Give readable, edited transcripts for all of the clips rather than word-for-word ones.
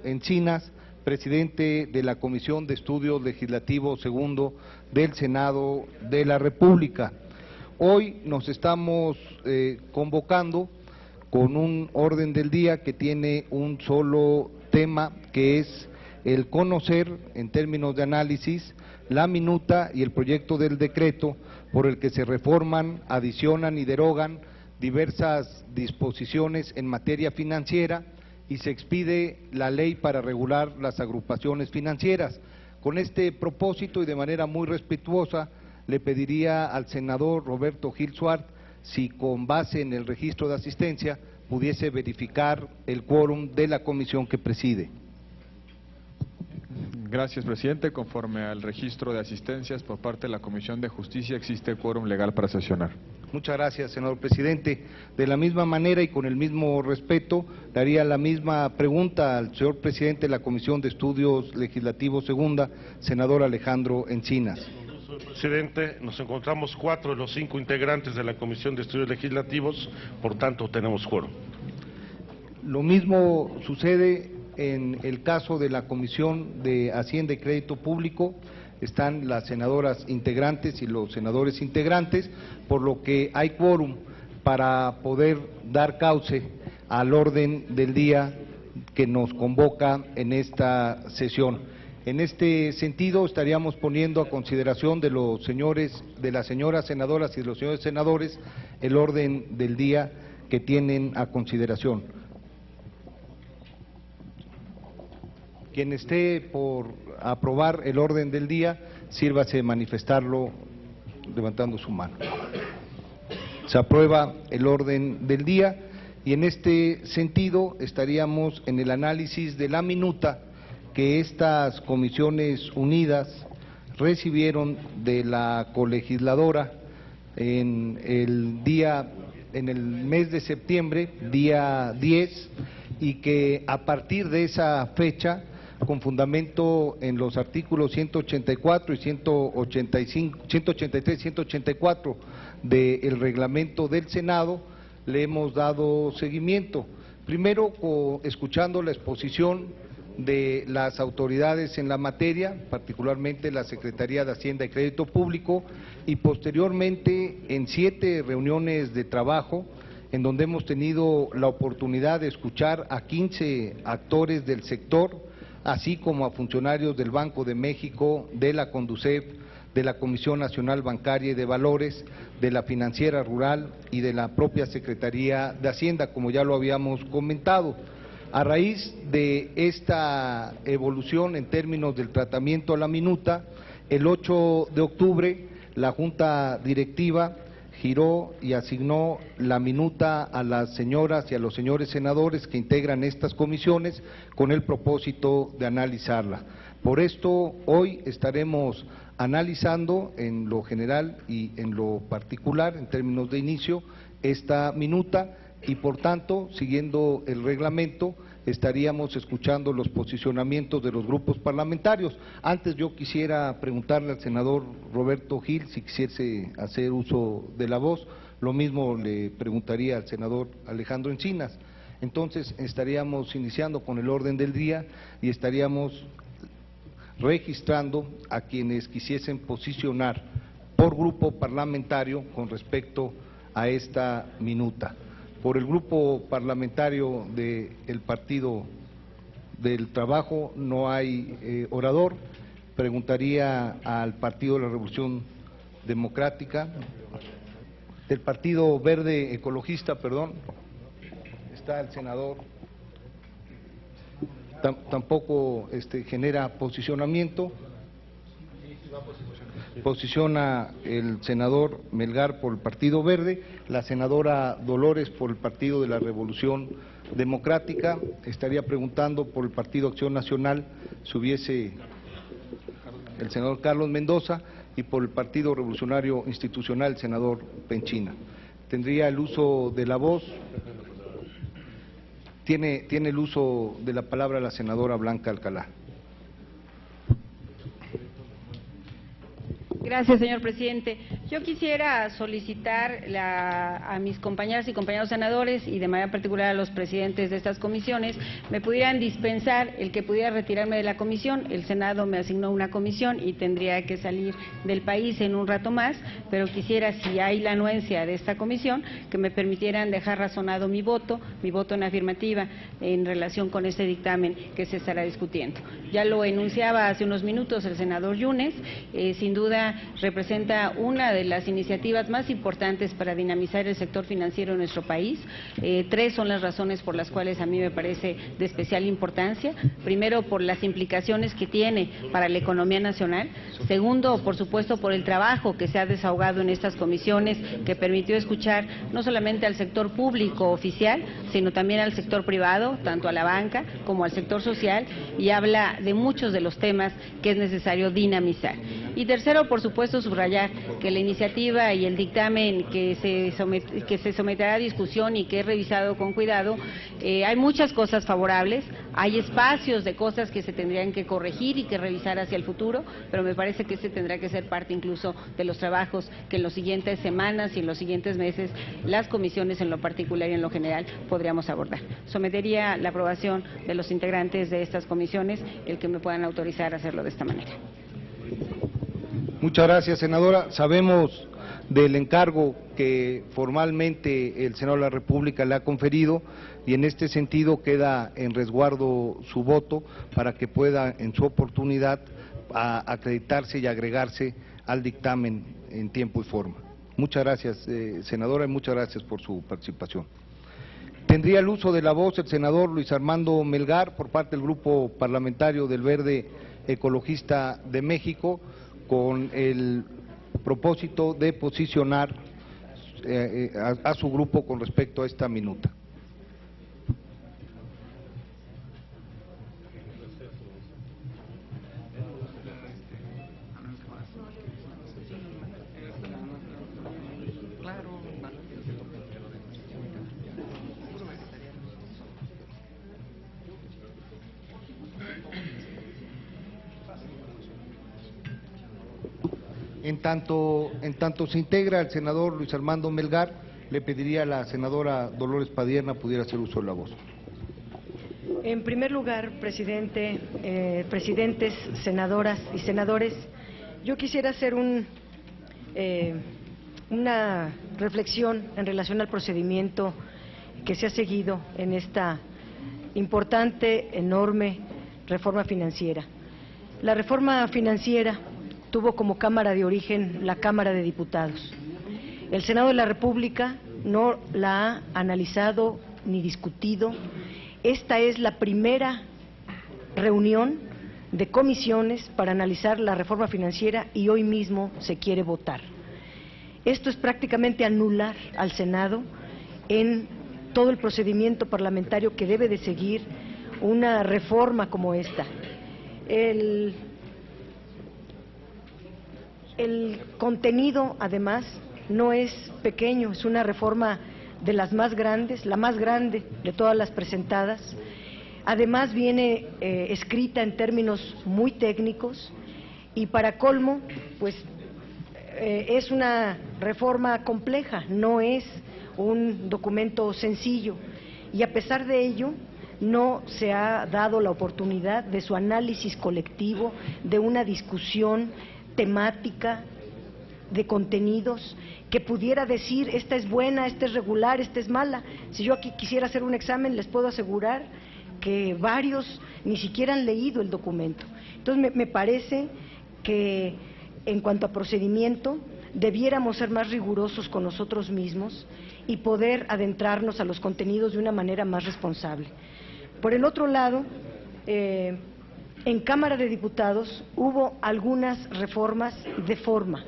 Encinas, presidente de la Comisión de Estudios Legislativos Segundo del Senado de la República. Hoy nos estamos convocando con un orden del día que tiene un solo tema, que es el conocer, en términos de análisis, la minuta y el proyecto del decreto por el que se reforman, adicionan y derogan diversas disposiciones en materia financiera y se expide la ley para regular las agrupaciones financieras. Con este propósito y de manera muy respetuosa, le pediría al senador Roberto Gil Suart si con base en el registro de asistencia pudiese verificar el quórum de la comisión que preside. Gracias, presidente. Conforme al registro de asistencias por parte de la Comisión de Justicia, existe quórum legal para sesionar. Muchas gracias, senador presidente. De la misma manera y con el mismo respeto, le haría la misma pregunta al señor presidente de la Comisión de Estudios Legislativos Segunda, senador Alejandro Encinas. Señor presidente, nos encontramos 4 de los 5 integrantes de la Comisión de Estudios Legislativos, por tanto tenemos quórum. Lo mismo sucede en el caso de la Comisión de Hacienda y Crédito Público. Están las senadoras integrantes y los senadores integrantes, por lo que hay quórum para poder dar cauce al orden del día que nos convoca en esta sesión. En este sentido, estaríamos poniendo a consideración de los señores, de las señoras senadoras y de los señores senadores, el orden del día que tienen a consideración. Quien esté por aprobar el orden del día, sírvase de manifestarlo levantando su mano. Se aprueba el orden del día y en este sentido estaríamos en el análisis de la minuta que estas comisiones unidas recibieron de la colegisladora en el mes de septiembre, día 10, y que a partir de esa fecha, con fundamento en los artículos 184 y 183 y 184 del reglamento del Senado, le hemos dado seguimiento. Primero, escuchando la exposición de las autoridades en la materia, particularmente la Secretaría de Hacienda y Crédito Público, y posteriormente en 7 reuniones de trabajo, en donde hemos tenido la oportunidad de escuchar a 15 actores del sector, así como a funcionarios del Banco de México, de la Conducef, de la Comisión Nacional Bancaria y de Valores, de la Financiera Rural y de la propia Secretaría de Hacienda, como ya lo habíamos comentado. A raíz de esta evolución en términos del tratamiento a la minuta, el 8 de octubre la Junta Directiva giró y asignó la minuta a las señoras y a los señores senadores que integran estas comisiones con el propósito de analizarla. Por esto, hoy estaremos analizando en lo general y en lo particular, en términos de inicio, esta minuta y, por tanto, siguiendo el reglamento, estaríamos escuchando los posicionamientos de los grupos parlamentarios. Antes yo quisiera preguntarle al senador Roberto Gil si quisiese hacer uso de la voz, lo mismo le preguntaría al senador Alejandro Encinas. Entonces estaríamos iniciando con el orden del día y estaríamos registrando a quienes quisiesen posicionar por grupo parlamentario con respecto a esta minuta. Por el grupo parlamentario del Partido del Trabajo no hay orador. Preguntaría al Partido de la Revolución Democrática, del Partido Verde Ecologista, perdón, está el senador, tampoco genera posicionamiento. Posiciona el senador Melgar por el Partido Verde, la senadora Dolores por el Partido de la Revolución Democrática. Estaría preguntando por el Partido Acción Nacional si hubiese el senador Carlos Mendoza, y por el Partido Revolucionario Institucional el senador Penchina. Tendría el uso de la voz, tiene el uso de la palabra la senadora Blanca Alcalá. Gracias, señor presidente. Yo quisiera solicitar a mis compañeras y compañeros senadores y de manera particular a los presidentes de estas comisiones me pudieran dispensar el que pudiera retirarme de la comisión. El Senado me asignó una comisión y tendría que salir del país en un rato más, pero quisiera, si hay la anuencia de esta comisión, que me permitieran dejar razonado mi voto en afirmativa en relación con este dictamen que se estará discutiendo. Ya lo enunciaba hace unos minutos el senador Yunes, sin duda representa una de las iniciativas más importantes para dinamizar el sector financiero en nuestro país. Tres son las razones por las cuales a mí me parece de especial importancia. Primero, por las implicaciones que tiene para la economía nacional. Segundo, por supuesto, por el trabajo que se ha desahogado en estas comisiones, que permitió escuchar no solamente al sector público oficial, sino también al sector privado, tanto a la banca como al sector social, y habla de muchos de los temas que es necesario dinamizar. Y tercero, por supuesto, subrayar que la iniciativa y el dictamen que se someterá a discusión y que he revisado con cuidado, hay muchas cosas favorables, hay espacios de cosas que se tendrían que corregir y que revisar hacia el futuro, pero me parece que este tendrá que ser parte incluso de los trabajos que en las siguientes semanas y en los siguientes meses las comisiones en lo particular y en lo general podríamos abordar. Sometería la aprobación de los integrantes de estas comisiones el que me puedan autorizar a hacerlo de esta manera. Muchas gracias, senadora. Sabemos del encargo que formalmente el Senado de la República le ha conferido y en este sentido queda en resguardo su voto para que pueda en su oportunidad acreditarse y agregarse al dictamen en tiempo y forma. Muchas gracias, senadora, y muchas gracias por su participación. Tendría el uso de la voz el senador Luis Armando Melgar por parte del Grupo Parlamentario del Verde Ecologista de México, con el propósito de posicionar a su grupo con respecto a esta minuta. En tanto se integra el senador Luis Armando Melgar, le pediría a la senadora Dolores Padierna pudiera hacer uso de la voz. En primer lugar, presidente, presidentes, senadoras y senadores, yo quisiera hacer una reflexión en relación al procedimiento que se ha seguido en esta importante, enorme reforma financiera. La reforma financiera tuvo como cámara de origen la Cámara de Diputados. El Senado de la República no la ha analizado ni discutido. Esta es la primera reunión de comisiones para analizar la reforma financiera y hoy mismo se quiere votar. Esto es prácticamente anular al Senado en todo el procedimiento parlamentario que debe de seguir una reforma como esta. El contenido, además, no es pequeño, es una reforma de las más grandes, la más grande de todas las presentadas. Además viene escrita en términos muy técnicos y para colmo, pues es una reforma compleja, no es un documento sencillo y a pesar de ello no se ha dado la oportunidad de su análisis colectivo, de una discusión temática, de contenidos, que pudiera decir esta es buena, esta es regular, esta es mala. Si yo aquí quisiera hacer un examen, les puedo asegurar que varios ni siquiera han leído el documento. Entonces me parece que en cuanto a procedimiento debiéramos ser más rigurosos con nosotros mismos y poder adentrarnos a los contenidos de una manera más responsable. Por el otro lado, en Cámara de Diputados hubo algunas reformas de forma,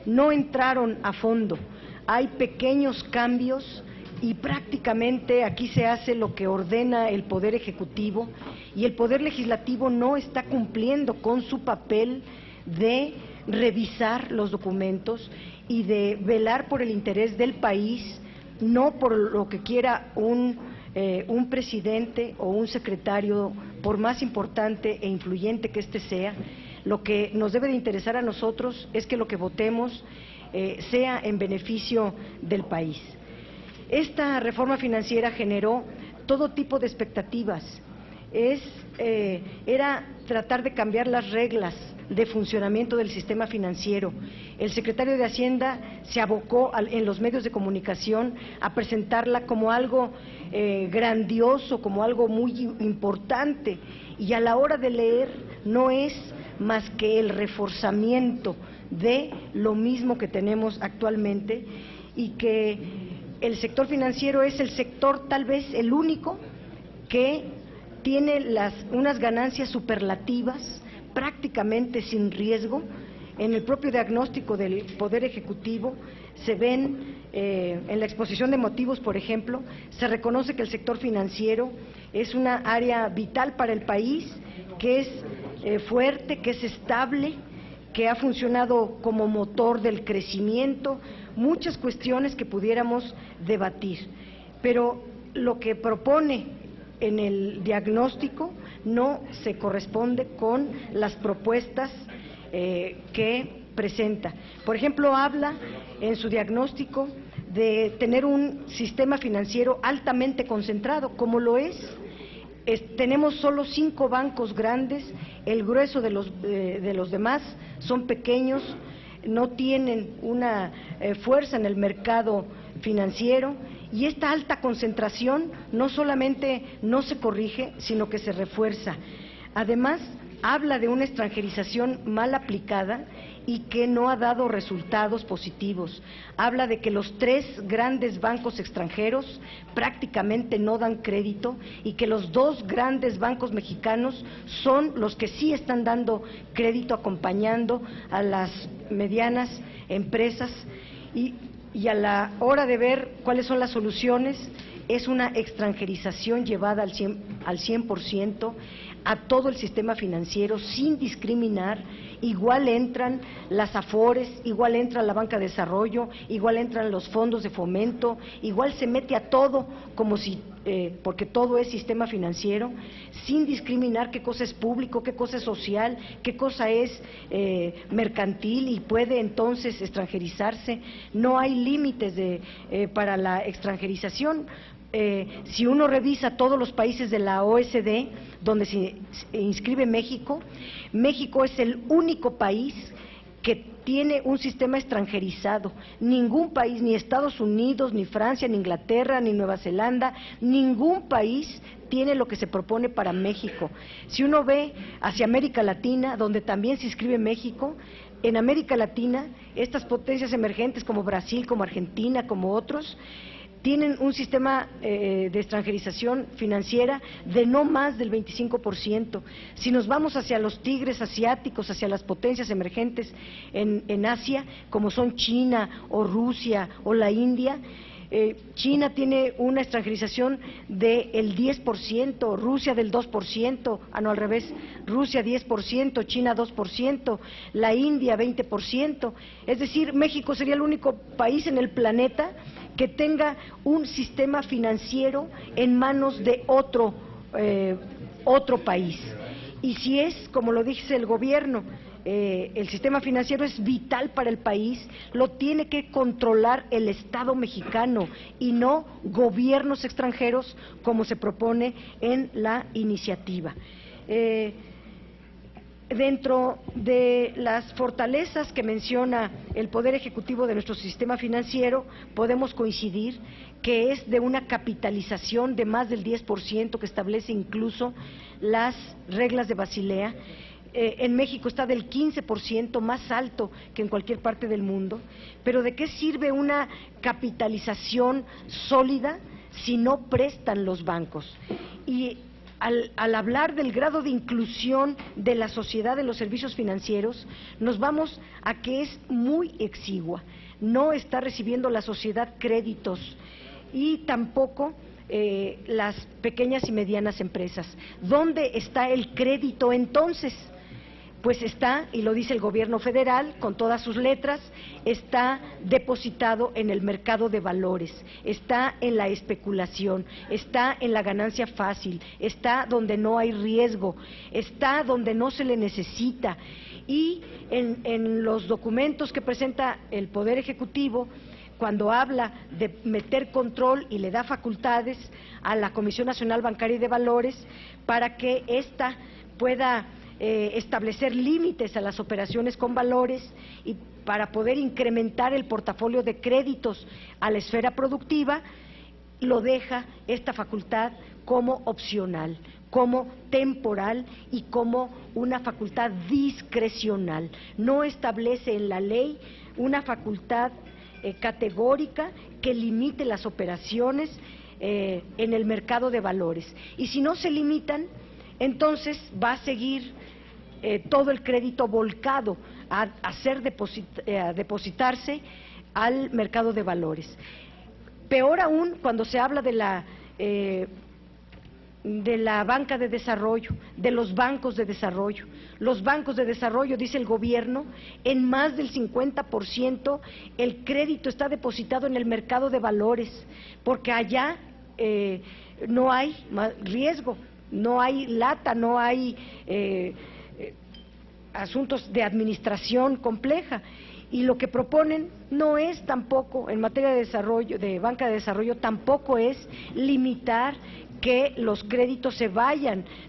no entraron a fondo, hay pequeños cambios y prácticamente aquí se hace lo que ordena el Poder Ejecutivo y el Poder Legislativo no está cumpliendo con su papel de revisar los documentos y de velar por el interés del país, no por lo que quiera un presidente o un secretario, por más importante e influyente que éste sea. Lo que nos debe de interesar a nosotros es que lo que votemos sea en beneficio del país. Esta reforma financiera generó todo tipo de expectativas. Era tratar de cambiar las reglas de funcionamiento del sistema financiero. El secretario de Hacienda se abocó en los medios de comunicación a presentarla como algo grandioso, como algo muy importante, y a la hora de leer no es más que el reforzamiento de lo mismo que tenemos actualmente, y que el sector financiero es el sector tal vez el único que tiene unas ganancias superlativas prácticamente sin riesgo. En el propio diagnóstico del Poder Ejecutivo se ven, en la exposición de motivos, por ejemplo, se reconoce que el sector financiero es una área vital para el país, que es fuerte, que es estable, que ha funcionado como motor del crecimiento, muchas cuestiones que pudiéramos debatir. Pero lo que propone en el diagnóstico no se corresponde con las propuestas que presenta. Por ejemplo, habla en su diagnóstico de tener un sistema financiero altamente concentrado, como lo es. Tenemos solo 5 bancos grandes, el grueso de los demás son pequeños, no tienen una fuerza en el mercado financiero, y esta alta concentración no solamente no se corrige, sino que se refuerza. Además, habla de una extranjerización mal aplicada y que no ha dado resultados positivos. Habla de que los 3 grandes bancos extranjeros prácticamente no dan crédito y que los 2 grandes bancos mexicanos son los que sí están dando crédito, acompañando a las medianas empresas, y a la hora de ver cuáles son las soluciones, es una extranjerización llevada al 100% a todo el sistema financiero sin discriminar. Igual entran las Afores, igual entra la banca de desarrollo, igual entran los fondos de fomento, igual se mete a todo como si, porque todo es sistema financiero, sin discriminar qué cosa es público, qué cosa es social, qué cosa es mercantil, y puede entonces extranjerizarse. No hay límites para la extranjerización. Si uno revisa todos los países de la OSD donde se inscribe México, México es el único país que tiene un sistema extranjerizado. Ningún país, ni Estados Unidos, ni Francia, ni Inglaterra, ni Nueva Zelanda, ningún país tiene lo que se propone para México. Si uno ve hacia América Latina, donde también se inscribe México, en América Latina, estas potencias emergentes como Brasil, como Argentina, como otros, tienen un sistema de extranjerización financiera de no más del 25%. Si nos vamos hacia los tigres asiáticos, hacia las potencias emergentes en Asia, como son China o Rusia o la India, China tiene una extranjerización del 10%, Rusia del 2%, no, al revés, Rusia 10%, China 2%, la India 20%, es decir, México sería el único país en el planeta que tenga un sistema financiero en manos de otro país. Y si es, como lo dice el gobierno, el sistema financiero es vital para el país, lo tiene que controlar el Estado mexicano y no gobiernos extranjeros, como se propone en la iniciativa. Dentro de las fortalezas que menciona el Poder Ejecutivo de nuestro sistema financiero, podemos coincidir que es de una capitalización de más del 10%, que establece incluso las reglas de Basilea. En México está del 15%, más alto que en cualquier parte del mundo. Pero ¿de qué sirve una capitalización sólida si no prestan los bancos? Y al hablar del grado de inclusión de la sociedad en los servicios financieros, nos vamos a que es muy exigua. No está recibiendo la sociedad créditos y tampoco las pequeñas y medianas empresas. ¿Dónde está el crédito entonces? pues está, y lo dice el gobierno federal con todas sus letras, está depositado en el mercado de valores, está en la especulación, está en la ganancia fácil, está donde no hay riesgo, está donde no se le necesita. Y en los documentos que presenta el Poder Ejecutivo, cuando habla de meter control y le da facultades a la Comisión Nacional Bancaria y de Valores para que ésta pueda establecer límites a las operaciones con valores y para poder incrementar el portafolio de créditos a la esfera productiva, lo deja esta facultad como opcional, como temporal y como una facultad discrecional. No establece en la ley una facultad categórica que limite las operaciones en el mercado de valores. Y si no se limitan, entonces va a seguir todo el crédito volcado a depositarse al mercado de valores. Peor aún cuando se habla de la banca de desarrollo, de los bancos de desarrollo. Los bancos de desarrollo, dice el gobierno, en más del 50% el crédito está depositado en el mercado de valores, porque allá no hay riesgo, no hay lata, no hay asuntos de administración compleja. Y lo que proponen no es tampoco, en materia de desarrollo, de banca de desarrollo, tampoco es limitar que los créditos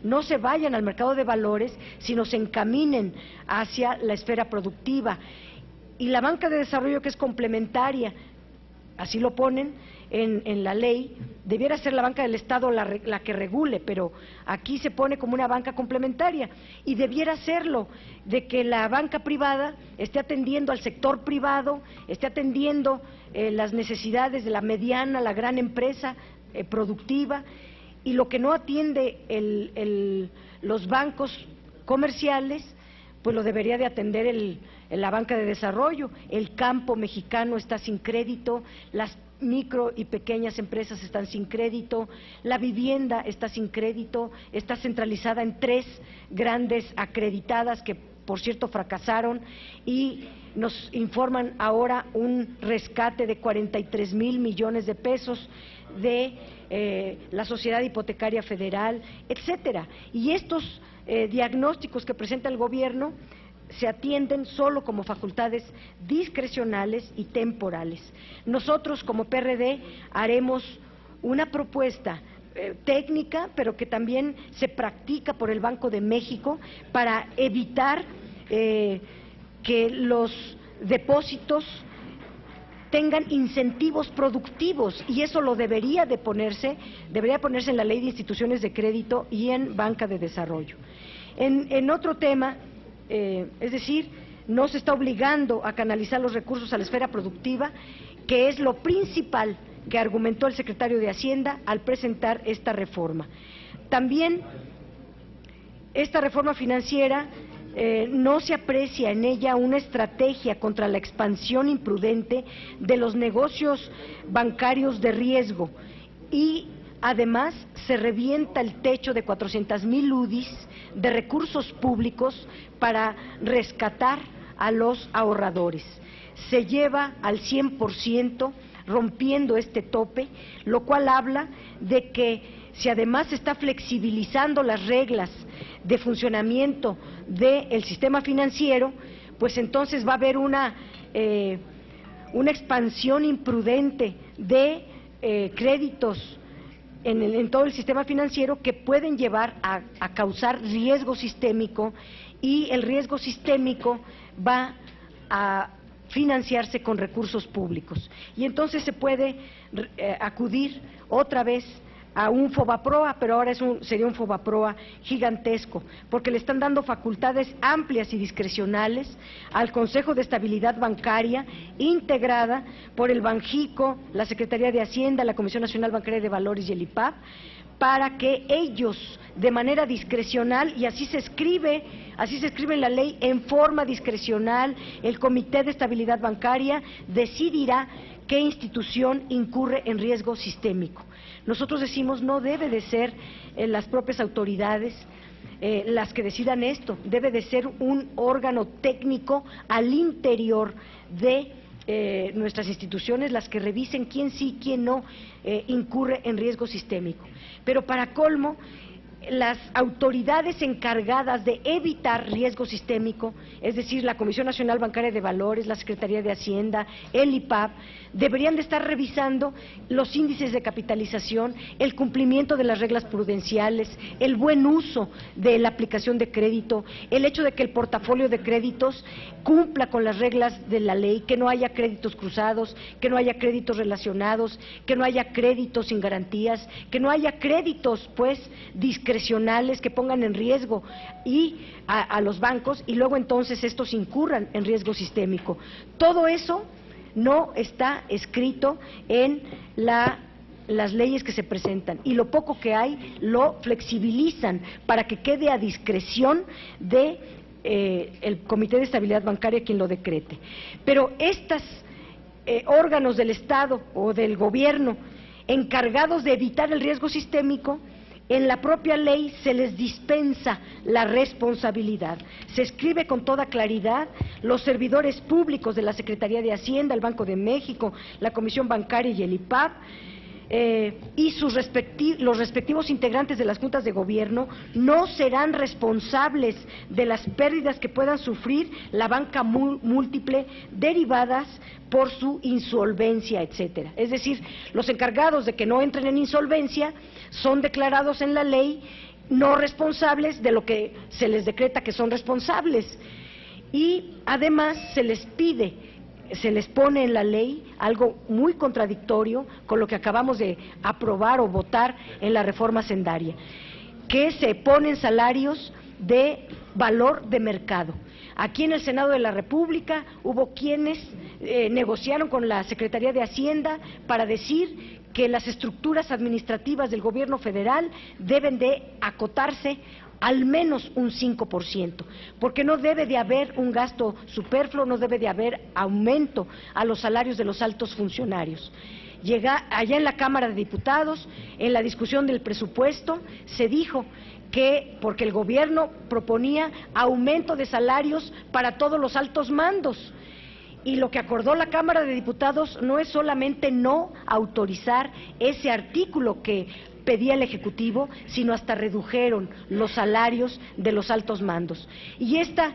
no se vayan al mercado de valores, sino se encaminen hacia la esfera productiva. Y la banca de desarrollo, que es complementaria, así lo ponen en la ley, debiera ser la banca del Estado la que regule, pero aquí se pone como una banca complementaria, y debiera serlo, de que la banca privada esté atendiendo al sector privado, esté atendiendo las necesidades de la mediana, la gran empresa productiva, y lo que no atiende los bancos comerciales, pues lo debería de atender la banca de desarrollo. El campo mexicano está sin crédito, las micro y pequeñas empresas están sin crédito, la vivienda está sin crédito, está centralizada en 3 grandes acreditadas que, por cierto, fracasaron, y nos informan ahora un rescate de 43,000 millones de pesos de la Sociedad Hipotecaria Federal, etcétera. Y estos diagnósticos que presenta el gobierno se atienden solo como facultades discrecionales y temporales. Nosotros, como PRD, haremos una propuesta técnica, pero que también se practica por el Banco de México, para evitar que los depósitos tengan incentivos productivos, y eso lo debería ponerse en la Ley de Instituciones de Crédito y en Banca de Desarrollo. En otro tema, es decir, no se está obligando a canalizar los recursos a la esfera productiva, que es lo principal que argumentó el secretario de Hacienda al presentar esta reforma. También esta reforma financiera no se aprecia en ella una estrategia contra la expansión imprudente de los negocios bancarios de riesgo, y además se revienta el techo de 400,000 UDIs de recursos públicos para rescatar a los ahorradores. Se lleva al 100%, rompiendo este tope, lo cual habla de que si además se está flexibilizando las reglas de funcionamiento del sistema financiero, pues entonces va a haber una expansión imprudente de créditos en todo el sistema financiero, que pueden llevar a causar riesgo sistémico, y el riesgo sistémico va a financiarse con recursos públicos. Y entonces se puede acudir otra vez a un FOBAPROA, pero ahora sería un FOBAPROA gigantesco, porque le están dando facultades amplias y discrecionales al Consejo de Estabilidad Bancaria, integrada por el Banjico, la Secretaría de Hacienda, la Comisión Nacional Bancaria de Valores y el IPAB, para que ellos, de manera discrecional, y así se escribe en la ley, en forma discrecional, el Comité de Estabilidad Bancaria decidirá qué institución incurre en riesgo sistémico. Nosotros decimos, no debe de ser las propias autoridades las que decidan esto. Debe de ser un órgano técnico al interior de nuestras instituciones las que revisen quién sí, quién no incurre en riesgo sistémico. Pero para colmo, las autoridades encargadas de evitar riesgo sistémico, es decir, la Comisión Nacional Bancaria de Valores, la Secretaría de Hacienda, el IPAB, deberían de estar revisando los índices de capitalización, el cumplimiento de las reglas prudenciales, el buen uso de la aplicación de crédito, el hecho de que el portafolio de créditos cumpla con las reglas de la ley, que no haya créditos cruzados, que no haya créditos relacionados, que no haya créditos sin garantías, que no haya créditos, pues, discrecionales que pongan en riesgo a los bancos y luego entonces estos incurran en riesgo sistémico. Todo eso no está escrito en las leyes que se presentan y lo poco que hay lo flexibilizan para que quede a discreción de el Comité de Estabilidad Bancaria quien lo decrete. Pero estos órganos del Estado o del Gobierno encargados de evitar el riesgo sistémico, en la propia ley se les dispensa la responsabilidad. Se escribe con toda claridad: los servidores públicos de la Secretaría de Hacienda, el Banco de México, la Comisión Bancaria y el IPAB, y los respectivos integrantes de las juntas de gobierno no serán responsables de las pérdidas que puedan sufrir la banca múltiple derivadas por su insolvencia, etcétera. Es decir, los encargados de que no entren en insolvencia son declarados en la ley no responsables de lo que se les decreta que son responsables. Y además se les pone en la ley algo muy contradictorio con lo que acabamos de aprobar o votar en la reforma hacendaria, que se ponen salarios de valor de mercado. Aquí en el Senado de la República hubo quienes negociaron con la Secretaría de Hacienda para decir que las estructuras administrativas del gobierno federal deben de acotarse al menos un 5%, porque no debe de haber un gasto superfluo, no debe de haber aumento a los salarios de los altos funcionarios. Allá en la Cámara de Diputados, en la discusión del presupuesto, se dijo que porque el gobierno proponía aumento de salarios para todos los altos mandos, y lo que acordó la Cámara de Diputados no es solamente no autorizar ese artículo que pedía el Ejecutivo, sino hasta redujeron los salarios de los altos mandos. Y esta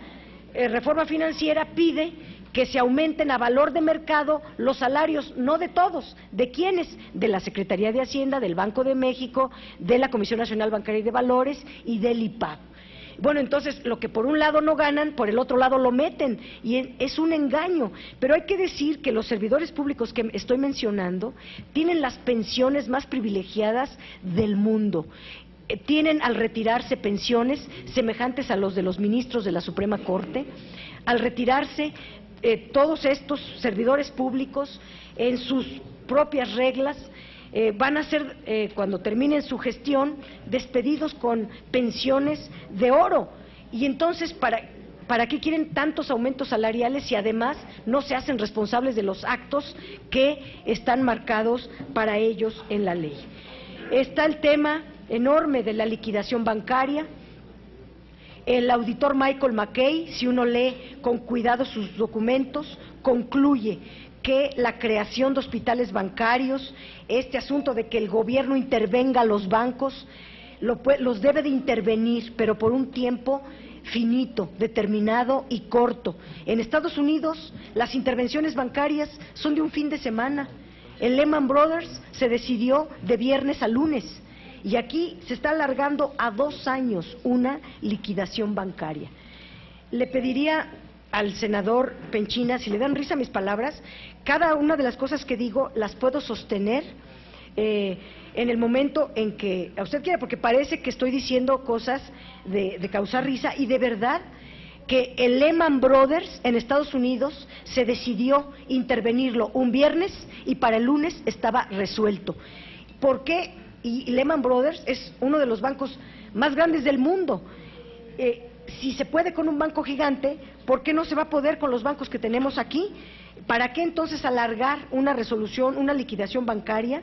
reforma financiera pide que se aumenten a valor de mercado los salarios, no de todos, ¿de quiénes? De la Secretaría de Hacienda, del Banco de México, de la Comisión Nacional Bancaria y de Valores y del IPAB. Bueno, entonces, lo que por un lado no ganan, por el otro lado lo meten, y es un engaño. Pero hay que decir que los servidores públicos que estoy mencionando tienen las pensiones más privilegiadas del mundo. Tienen al retirarse pensiones semejantes a los de los ministros de la Suprema Corte. Al retirarse, todos estos servidores públicos, en sus propias reglas, van a ser, cuando terminen su gestión, despedidos con pensiones de oro. Y entonces, ¿para qué quieren tantos aumentos salariales si además no se hacen responsables de los actos que están marcados para ellos en la ley? Está el tema enorme de la liquidación bancaria. El auditor Michael McKay, si uno lee con cuidado sus documentos, concluye que la creación de hospitales bancarios, este asunto de que el gobierno intervenga a los bancos, los debe de intervenir, pero por un tiempo finito, determinado y corto. En Estados Unidos, las intervenciones bancarias son de un fin de semana. En Lehman Brothers se decidió de viernes a lunes, y aquí se está alargando a 2 años una liquidación bancaria. Le pediría al senador Penchina, si le dan risa mis palabras, cada una de las cosas que digo las puedo sostener en el momento en que a usted quiera, porque parece que estoy diciendo cosas de causar risa, y de verdad que el Lehman Brothers en Estados Unidos se decidió intervenirlo un viernes y para el lunes estaba resuelto. ¿Por qué? Y Lehman Brothers es uno de los bancos más grandes del mundo. Si se puede con un banco gigante, ¿por qué no se va a poder con los bancos que tenemos aquí? ¿Para qué entonces alargar una resolución, una liquidación bancaria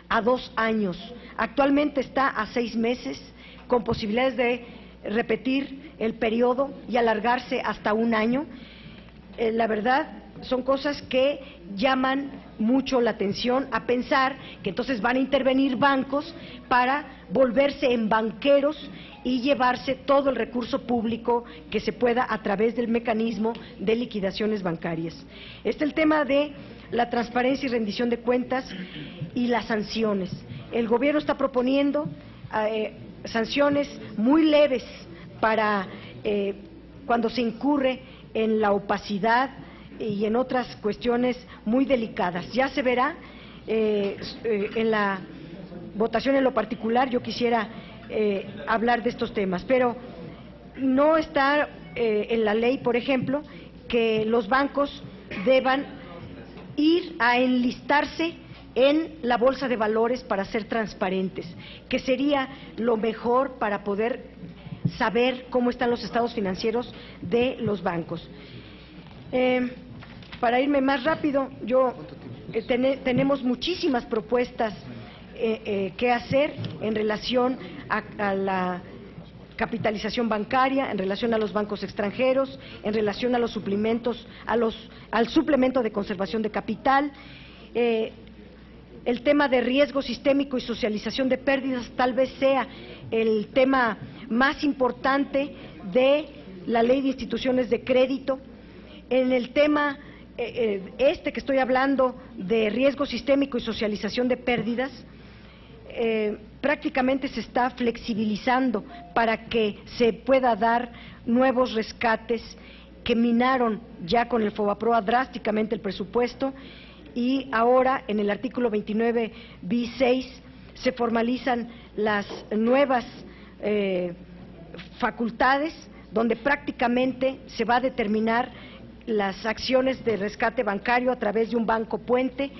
a 2 años? Actualmente está a 6 meses, con posibilidades de repetir el periodo y alargarse hasta un año. La verdad, son cosas que llaman mucho la atención, a pensar que entonces van a intervenir bancos para volverse en banqueros y llevarse todo el recurso público que se pueda a través del mecanismo de liquidaciones bancarias. Este es el tema de la transparencia y rendición de cuentas y las sanciones. El gobierno está proponiendo sanciones muy leves para cuando se incurre en la opacidad y en otras cuestiones muy delicadas. Ya se verá en la votación en lo particular. Yo quisiera hablar de estos temas, pero no está en la ley, por ejemplo, que los bancos deban ir a enlistarse en la bolsa de valores para ser transparentes, que sería lo mejor para poder saber cómo están los estados financieros de los bancos. Para irme más rápido, tenemos muchísimas propuestas que hacer en relación a la capitalización bancaria, en relación a los bancos extranjeros, en relación a los suplementos, al suplemento de conservación de capital. El tema de riesgo sistémico y socialización de pérdidas tal vez sea el tema más importante de la Ley de Instituciones de Crédito. En el tema que estoy hablando de riesgo sistémico y socialización de pérdidas, prácticamente se está flexibilizando para que se pueda dar nuevos rescates que minaron ya con el FOBAPROA drásticamente el presupuesto, y ahora en el artículo 29 bis 6 se formalizan las nuevas facultades donde prácticamente se va a determinar las acciones de rescate bancario a través de un banco puente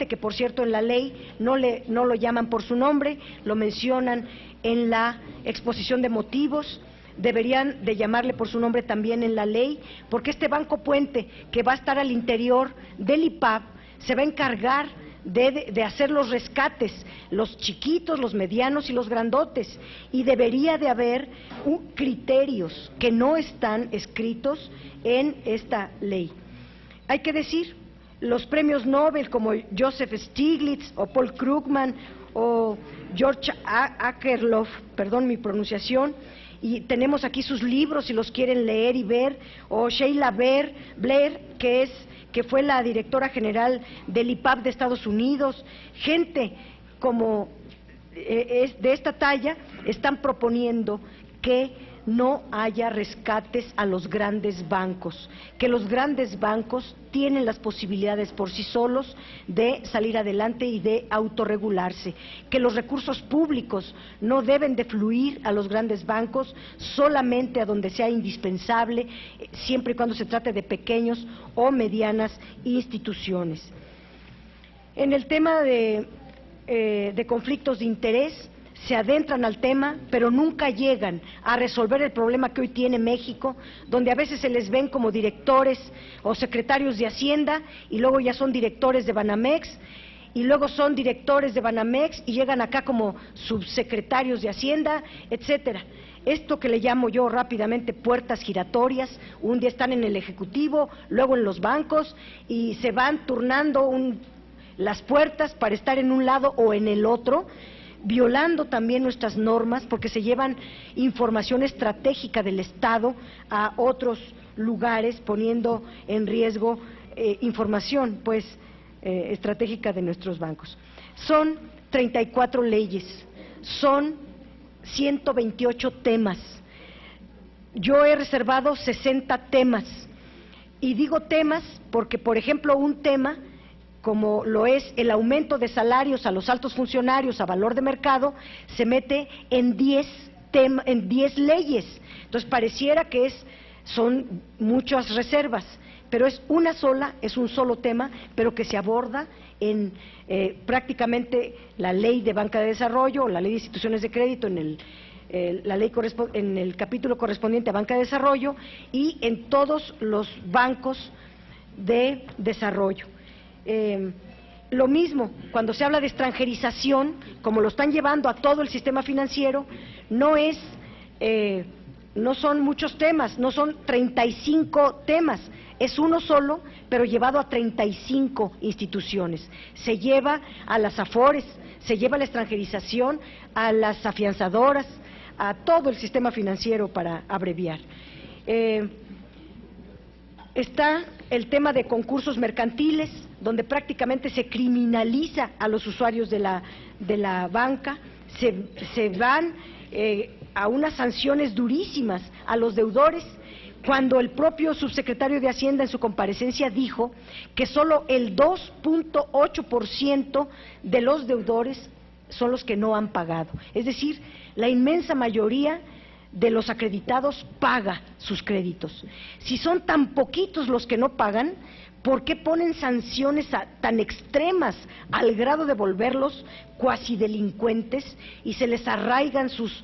que, por cierto, en la ley no lo llaman por su nombre, lo mencionan en la exposición de motivos. Deberían de llamarle por su nombre también en la ley, porque este banco puente que va a estar al interior del IPAB se va a encargar de hacer los rescates, los chiquitos, los medianos y los grandotes, y debería de haber criterios que no están escritos en esta ley. Hay que decir, los premios Nobel como Joseph Stiglitz o Paul Krugman o George Akerlof, perdón mi pronunciación, y tenemos aquí sus libros si los quieren leer y ver, o Sheila Blair, que fue la directora general del IPAB de Estados Unidos. Gente como de esta talla están proponiendo que no haya rescates a los grandes bancos, que los grandes bancos tienen las posibilidades por sí solos de salir adelante y de autorregularse, que los recursos públicos no deben de fluir a los grandes bancos, solamente a donde sea indispensable, siempre y cuando se trate de pequeños o medianas instituciones. En el tema de conflictos de interés, se adentran al tema, pero nunca llegan a resolver el problema que hoy tiene México, donde a veces se les ven como directores o secretarios de Hacienda, y luego ya son directores de Banamex, y luego son directores de Banamex y llegan acá como subsecretarios de Hacienda, etcétera. Esto que le llamo yo rápidamente puertas giratorias, un día están en el Ejecutivo, luego en los bancos, y se van turnando las puertas para estar en un lado o en el otro, violando también nuestras normas, porque se llevan información estratégica del Estado a otros lugares, poniendo en riesgo información estratégica de nuestros bancos. Son 34 leyes, son 128 temas. Yo he reservado 60 temas, y digo temas porque, por ejemplo, un tema como lo es el aumento de salarios a los altos funcionarios a valor de mercado, se mete en 10 leyes. Entonces pareciera que son muchas reservas, pero es una sola, es un solo tema, pero que se aborda en prácticamente la ley de banca de desarrollo, o la ley de instituciones de crédito, en el capítulo correspondiente a banca de desarrollo, y en todos los bancos de desarrollo. Lo mismo, cuando se habla de extranjerización, como lo están llevando a todo el sistema financiero, no es no son muchos temas, no son 35 temas, es uno solo, pero llevado a 35 instituciones. Se lleva a las AFORES, se lleva a la extranjerización, a las afianzadoras, a todo el sistema financiero, para abreviar. Está el tema de concursos mercantiles, donde prácticamente se criminaliza a los usuarios de la banca, se van a unas sanciones durísimas a los deudores, cuando el propio subsecretario de Hacienda en su comparecencia dijo que solo el 2.8% de los deudores son los que no han pagado. Es decir, la inmensa mayoría de los acreditados paga sus créditos. Si son tan poquitos los que no pagan, ¿por qué ponen sanciones tan extremas al grado de volverlos cuasi delincuentes y se les arraigan sus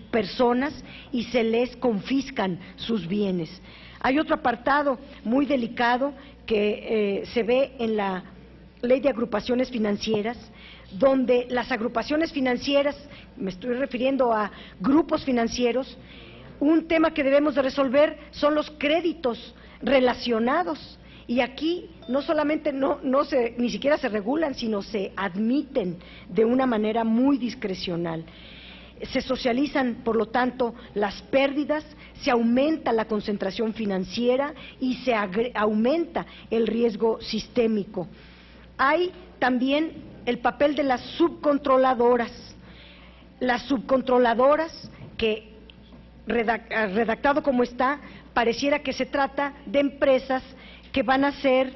personas y se les confiscan sus bienes? Hay otro apartado muy delicado que se ve en la Ley de Agrupaciones Financieras, donde las agrupaciones financieras, me estoy refiriendo a grupos financieros, un tema que debemos de resolver son los créditos relacionados. Y aquí no solamente ni siquiera se regulan, sino se admiten de una manera muy discrecional. Se socializan, por lo tanto, las pérdidas, se aumenta la concentración financiera y se aumenta el riesgo sistémico. Hay también el papel de las subcontroladoras. Las subcontroladoras, que redactado como está, pareciera que se trata de empresas que van a hacer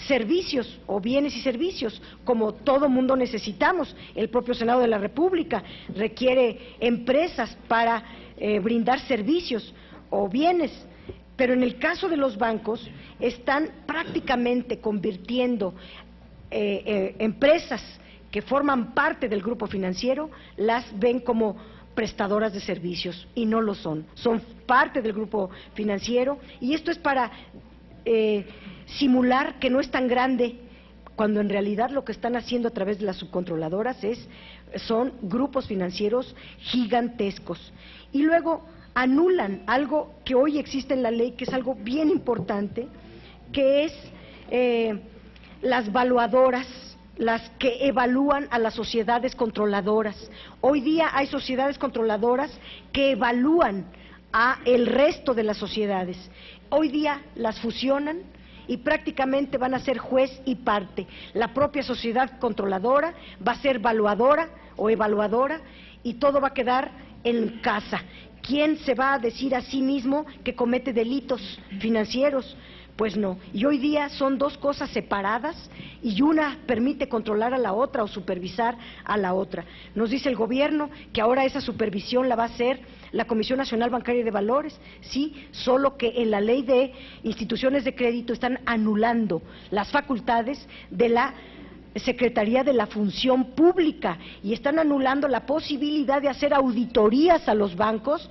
servicios o bienes y servicios, como todo mundo necesitamos. El propio Senado de la República requiere empresas para brindar servicios o bienes, pero en el caso de los bancos están prácticamente convirtiendo empresas que forman parte del grupo financiero, las ven como prestadoras de servicios y no lo son, son parte del grupo financiero, y esto es para simular que no es tan grande, cuando en realidad lo que están haciendo a través de las subcontroladoras son grupos financieros gigantescos. Y luego anulan algo que hoy existe en la ley, que es algo bien importante, que es las valuadoras, las que evalúan a las sociedades controladoras. Hoy día hay sociedades controladoras que evalúan a el resto de las sociedades. Hoy día las fusionan y prácticamente van a ser juez y parte. La propia sociedad controladora va a ser valuadora o evaluadora y todo va a quedar en casa. ¿Quién se va a decir a sí mismo que comete delitos financieros? Pues no, y hoy día son dos cosas separadas y una permite controlar a la otra o supervisar a la otra. Nos dice el gobierno que ahora esa supervisión la va a hacer la Comisión Nacional Bancaria y de Valores, sí, solo que en la Ley de Instituciones de Crédito están anulando las facultades de la Secretaría de la Función Pública y están anulando la posibilidad de hacer auditorías a los bancos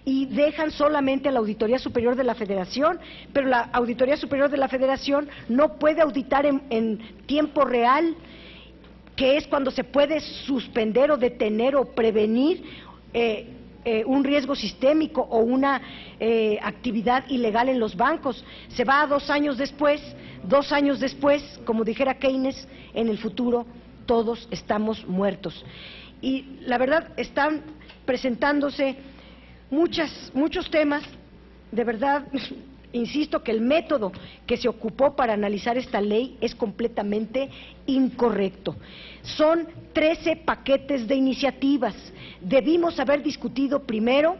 y dejan solamente a la Auditoría Superior de la Federación, pero la Auditoría Superior de la Federación no puede auditar en tiempo real, que es cuando se puede suspender o detener o prevenir un riesgo sistémico o una actividad ilegal en los bancos. Se va a 2 años después, como dijera Keynes, en el futuro todos estamos muertos. Y la verdad están presentándose muchos temas, de verdad, insisto que el método que se ocupó para analizar esta ley es completamente incorrecto. Son 13 paquetes de iniciativas. Debimos haber discutido primero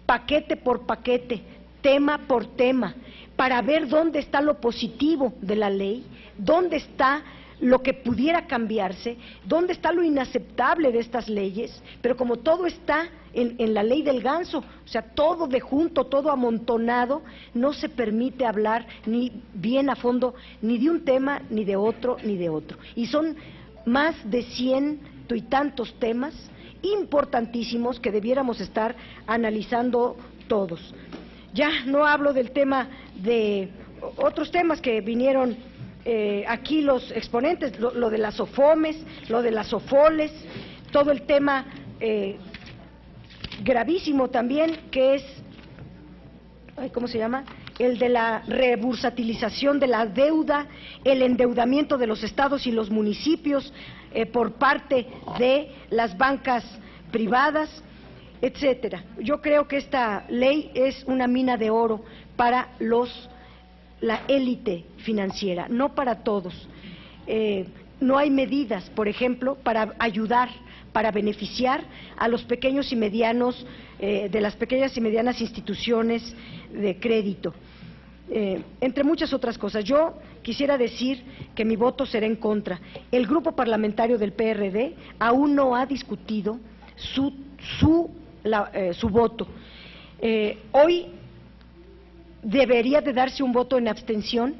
paquete por paquete, tema por tema, para ver dónde está lo positivo de la ley, dónde está lo que pudiera cambiarse, dónde está lo inaceptable de estas leyes, pero como todo está en la ley del ganso, o sea, todo de junto, todo amontonado, no se permite hablar ni bien a fondo ni de un tema, ni de otro, ni de otro. Y son más de 100 y tantos temas importantísimos que debiéramos estar analizando todos. Ya no hablo del tema de otros temas que vinieron aquí los exponentes, lo de las OFOMES, lo de las OFOLES, todo el tema gravísimo también, que es, ¿cómo se llama?, el de la rebursatilización de la deuda, el endeudamiento de los estados y los municipios por parte de las bancas privadas, etcétera. Yo creo que esta ley es una mina de oro para la élite financiera, no para todos. No hay medidas, por ejemplo, para ayudar, para beneficiar a los pequeños y medianos, de las pequeñas y medianas instituciones de crédito, entre muchas otras cosas. Yo quisiera decir que mi voto será en contra. El grupo parlamentario del PRD aún no ha discutido su voto. Hoy debería de darse un voto en abstención.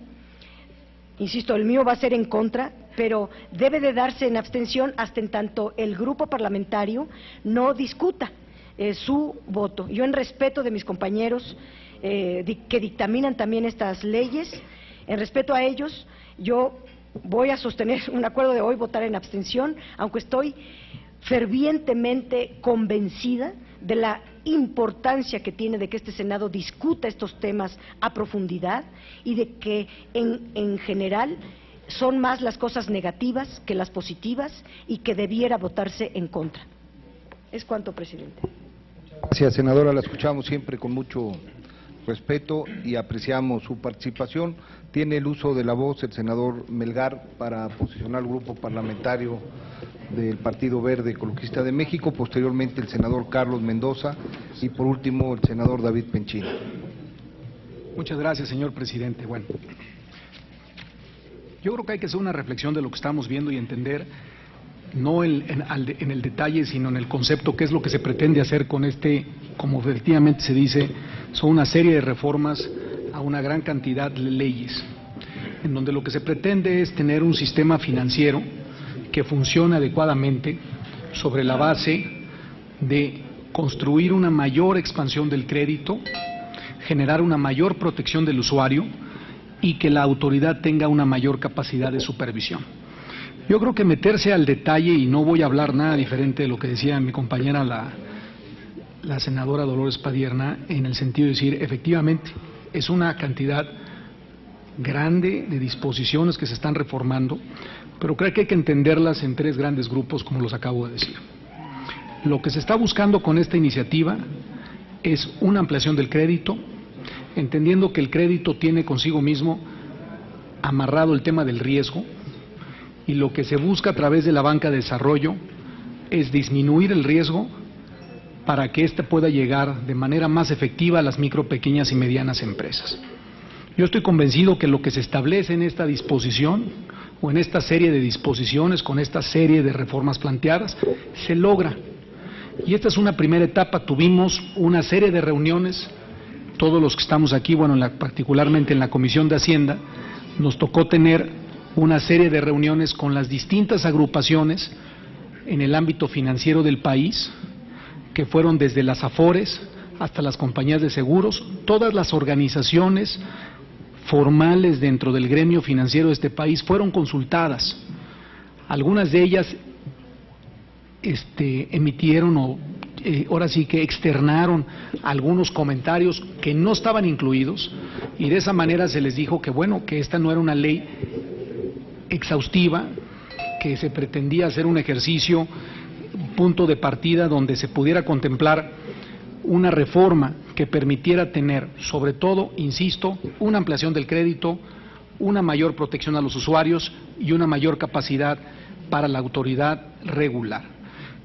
Insisto, el mío va a ser en contra, pero debe de darse en abstención hasta en tanto el grupo parlamentario no discuta su voto. Yo, en respeto de mis compañeros que dictaminan también estas leyes, en respeto a ellos, yo voy a sostener un acuerdo de hoy, votar en abstención, aunque estoy fervientemente convencida de la importancia que tiene de que este Senado discuta estos temas a profundidad y de que en general son más las cosas negativas que las positivas y que debiera votarse en contra. Es cuanto, presidente. Gracias, senadora. La escuchamos siempre con mucho respeto y apreciamos su participación. Tiene el uso de la voz el senador Melgar para posicionar al grupo parlamentario del Partido Verde Ecologista de México, posteriormente el senador Carlos Mendoza y por último el senador David Penchín. Muchas gracias, señor presidente. Bueno, yo creo que hay que hacer una reflexión de lo que estamos viendo y entender, no en el detalle, sino en el concepto, qué es lo que se pretende hacer con como efectivamente se dice, son una serie de reformas a una gran cantidad de leyes, en donde lo que se pretende es tener un sistema financiero que funcione adecuadamente sobre la base de construir una mayor expansión del crédito, generar una mayor protección del usuario y que la autoridad tenga una mayor capacidad de supervisión. Yo creo que meterse al detalle, y no voy a hablar nada diferente de lo que decía mi compañera la senadora Dolores Padierna, en el sentido de decir, efectivamente, es una cantidad grande de disposiciones que se están reformando, pero creo que hay que entenderlas en tres grandes grupos, como los acabo de decir. Lo que se está buscando con esta iniciativa es una ampliación del crédito, entendiendo que el crédito tiene consigo mismo amarrado el tema del riesgo, y lo que se busca a través de la banca de desarrollo es disminuir el riesgo para que éste pueda llegar de manera más efectiva a las micro, pequeñas y medianas empresas. Yo estoy convencido que lo que se establece en esta disposición o en esta serie de disposiciones, con esta serie de reformas planteadas, se logra. Y esta es una primera etapa. Tuvimos una serie de reuniones, todos los que estamos aquí, bueno, particularmente en la Comisión de Hacienda, nos tocó tener una serie de reuniones con las distintas agrupaciones en el ámbito financiero del país, que fueron desde las AFORES hasta las compañías de seguros, todas las organizaciones formales dentro del gremio financiero de este país fueron consultadas. Algunas de ellas emitieron ahora sí que externaron algunos comentarios que no estaban incluidos, y de esa manera se les dijo que bueno, que esta no era una ley exhaustiva, que se pretendía hacer un ejercicio, punto de partida donde se pudiera contemplar una reforma que permitiera tener, sobre todo, insisto, una ampliación del crédito, una mayor protección a los usuarios y una mayor capacidad para la autoridad regular.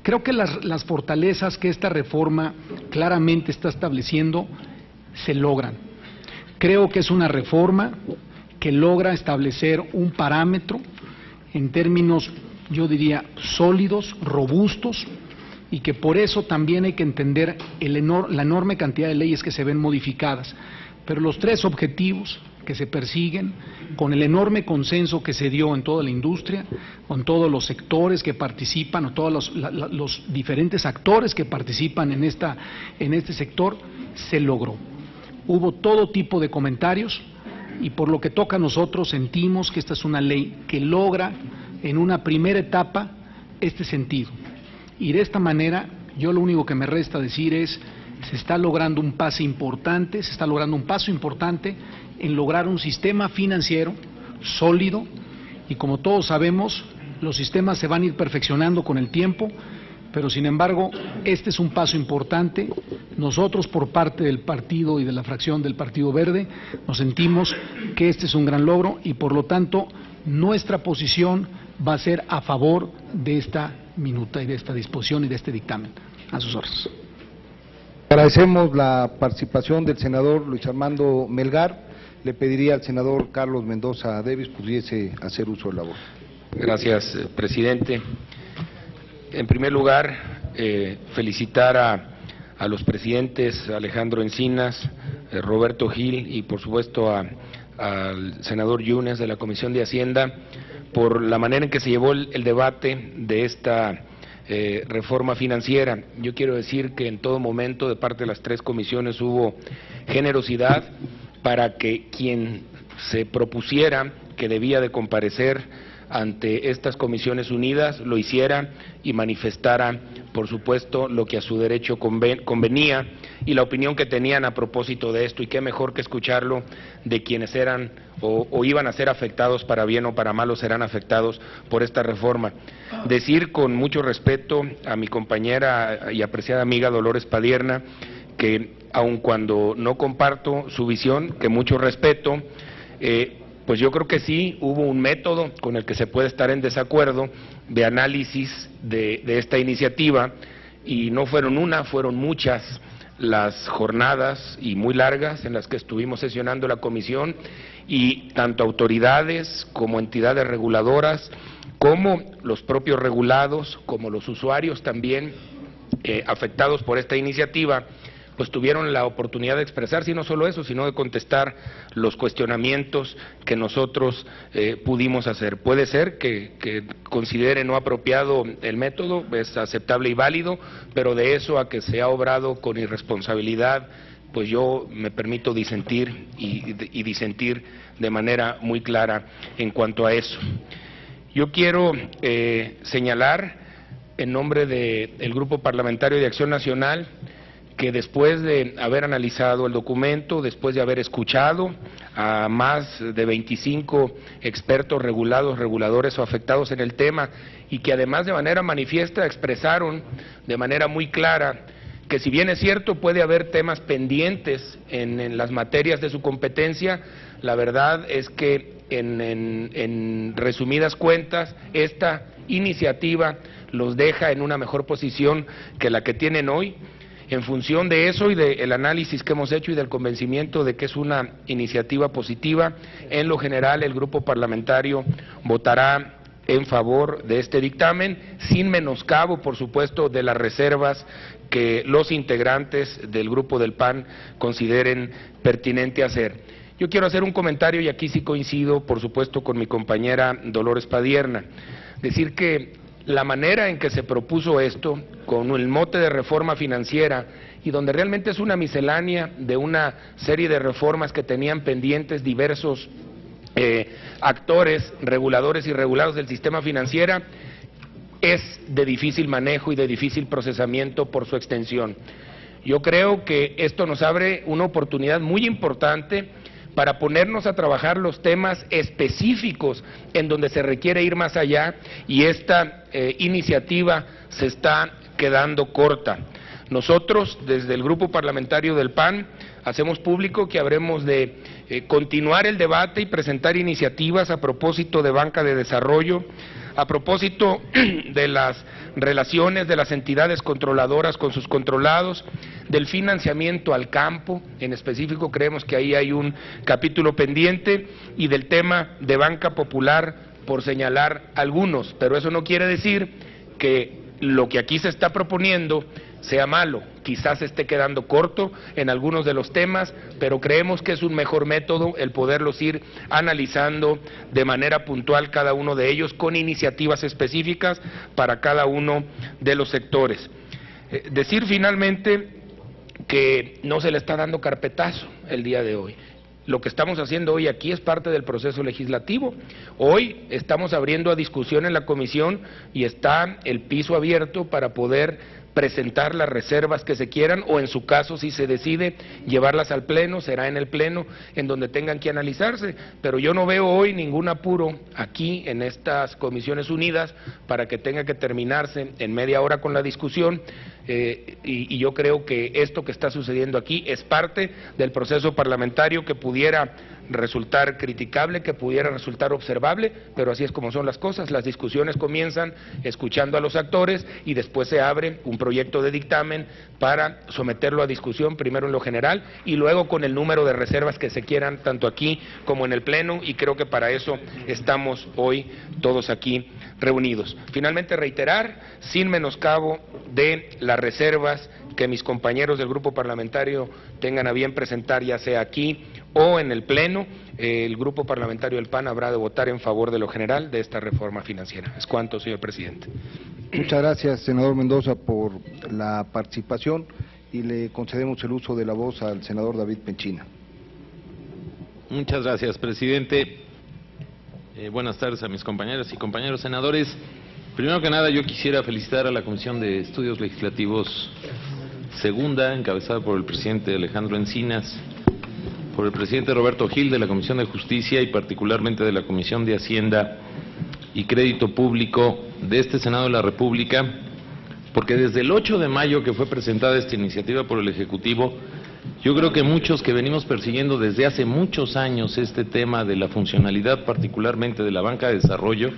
Creo que las fortalezas que esta reforma claramente está estableciendo se logran. Creo que es una reforma que logra establecer un parámetro en términos, yo diría, sólidos, robustos, y que por eso también hay que entender la enorme cantidad de leyes que se ven modificadas. Pero los tres objetivos que se persiguen, con el enorme consenso que se dio en toda la industria, con todos los sectores que participan, o todos los diferentes actores que participan en este sector, se logró. Hubo todo tipo de comentarios, y por lo que toca a nosotros sentimos que esta es una ley que logra en una primera etapa este sentido, y de esta manera Yo lo único que me resta decir es, se está logrando un paso importante en lograr un sistema financiero sólido, y como todos sabemos, los sistemas se van a ir perfeccionando con el tiempo, pero sin embargo, este es un paso importante. Nosotros, por parte del partido y de la fracción del Partido Verde, nos sentimos que este es un gran logro y por lo tanto nuestra posición va a ser a favor de esta minuta y de esta disposición y de este dictamen. A sus órdenes. Agradecemos la participación del senador Luis Armando Melgar. Le pediría al senador Carlos Mendoza Davis pudiese hacer uso de la voz. Gracias, presidente. En primer lugar, felicitar a los presidentes Alejandro Encinas, Roberto Gil y por supuesto al senador Yunes de la Comisión de Hacienda por la manera en que se llevó el debate de esta reforma financiera. Yo quiero decir que en todo momento de parte de las tres comisiones hubo generosidad para que quien se propusiera que debía de comparecer ante estas comisiones unidas lo hiciera y manifestara, por supuesto, lo que a su derecho convenía y la opinión que tenían a propósito de esto, y qué mejor que escucharlo de quienes eran o iban a ser afectados, para bien o para mal, o serán afectados por esta reforma. Decir con mucho respeto a mi compañera y apreciada amiga Dolores Padierna que aun cuando no comparto su visión, que mucho respeto, pues yo creo que sí hubo un método con el que se puede estar en desacuerdo de análisis de esta iniciativa, y no fueron una, fueron muchas las jornadas y muy largas en las que estuvimos sesionando la comisión, y tanto autoridades como entidades reguladoras, como los propios regulados, como los usuarios también afectados por esta iniciativa, pues tuvieron la oportunidad de expresarse, y no solo eso, sino de contestar los cuestionamientos que nosotros pudimos hacer. Puede ser que considere no apropiado el método, es aceptable y válido, pero de eso a que se ha obrado con irresponsabilidad, pues yo me permito disentir y disentir de manera muy clara en cuanto a eso. Yo quiero señalar en nombre del Grupo Parlamentario de Acción Nacional que después de haber analizado el documento, después de haber escuchado a más de 25 expertos reguladores o afectados en el tema, y que además de manera manifiesta expresaron de manera muy clara que si bien es cierto puede haber temas pendientes en las materias de su competencia, la verdad es que en resumidas cuentas esta iniciativa los deja en una mejor posición que la que tienen hoy. En función de eso y del análisis que hemos hecho y del convencimiento de que es una iniciativa positiva, en lo general el grupo parlamentario votará en favor de este dictamen, sin menoscabo, por supuesto, de las reservas que los integrantes del grupo del PAN consideren pertinente hacer. Yo quiero hacer un comentario, y aquí sí coincido, por supuesto, con mi compañera Dolores Padierna, decir que la manera en que se propuso esto, con el mote de reforma financiera, y donde realmente es una miscelánea de una serie de reformas que tenían pendientes diversos actores, reguladores y regulados del sistema financiero, es de difícil manejo y de difícil procesamiento por su extensión. Yo creo que esto nos abre una oportunidad muy importante para ponernos a trabajar los temas específicos en donde se requiere ir más allá, y esta iniciativa se está quedando corta. Nosotros, desde el Grupo Parlamentario del PAN, hacemos público que habremos de continuar el debate y presentar iniciativas a propósito de banca de desarrollo, a propósito de las relaciones de las entidades controladoras con sus controlados, del financiamiento al campo, en específico creemos que ahí hay un capítulo pendiente, y del tema de banca popular, por señalar algunos, pero eso no quiere decir que lo que aquí se está proponiendo sea malo, quizás se esté quedando corto en algunos de los temas, pero creemos que es un mejor método el poderlos ir analizando de manera puntual cada uno de ellos, con iniciativas específicas para cada uno de los sectores. Decir finalmente que no se le está dando carpetazo el día de hoy. Lo que estamos haciendo hoy aquí es parte del proceso legislativo. Hoy estamos abriendo a discusión en la comisión y está el piso abierto para poder presentar las reservas que se quieran, o en su caso, si se decide llevarlas al Pleno, será en el Pleno en donde tengan que analizarse, pero yo no veo hoy ningún apuro aquí en estas Comisiones Unidas para que tenga que terminarse en media hora con la discusión, y yo creo que esto que está sucediendo aquí es parte del proceso parlamentario que pudiera resultar criticable, que pudiera resultar observable, pero así es como son las cosas. Las discusiones comienzan escuchando a los actores y después se abre un proyecto de dictamen para someterlo a discusión, primero en lo general y luego con el número de reservas que se quieran, tanto aquí como en el Pleno, y creo que para eso estamos hoy todos aquí reunidos. Finalmente, reiterar, sin menoscabo de las reservas que mis compañeros del grupo parlamentario tengan a bien presentar, ya sea aquí o en el Pleno, el grupo parlamentario del PAN habrá de votar en favor de lo general de esta reforma financiera. Es cuanto, señor presidente. Muchas gracias, senador Mendoza, por la participación, y le concedemos el uso de la voz al senador David Penchina. Muchas gracias, presidente. Buenas tardes a mis compañeras y compañeros senadores. Primero que nada, yo quisiera felicitar a la Comisión de Estudios Legislativos segunda, encabezada por el presidente Alejandro Encinas, por el presidente Roberto Gil de la Comisión de Justicia y particularmente de la Comisión de Hacienda y Crédito Público de este Senado de la República, porque desde el 8 de mayo que fue presentada esta iniciativa por el Ejecutivo, yo creo que muchos que venimos persiguiendo desde hace muchos años este tema de la funcionalidad, particularmente de la banca de desarrollo,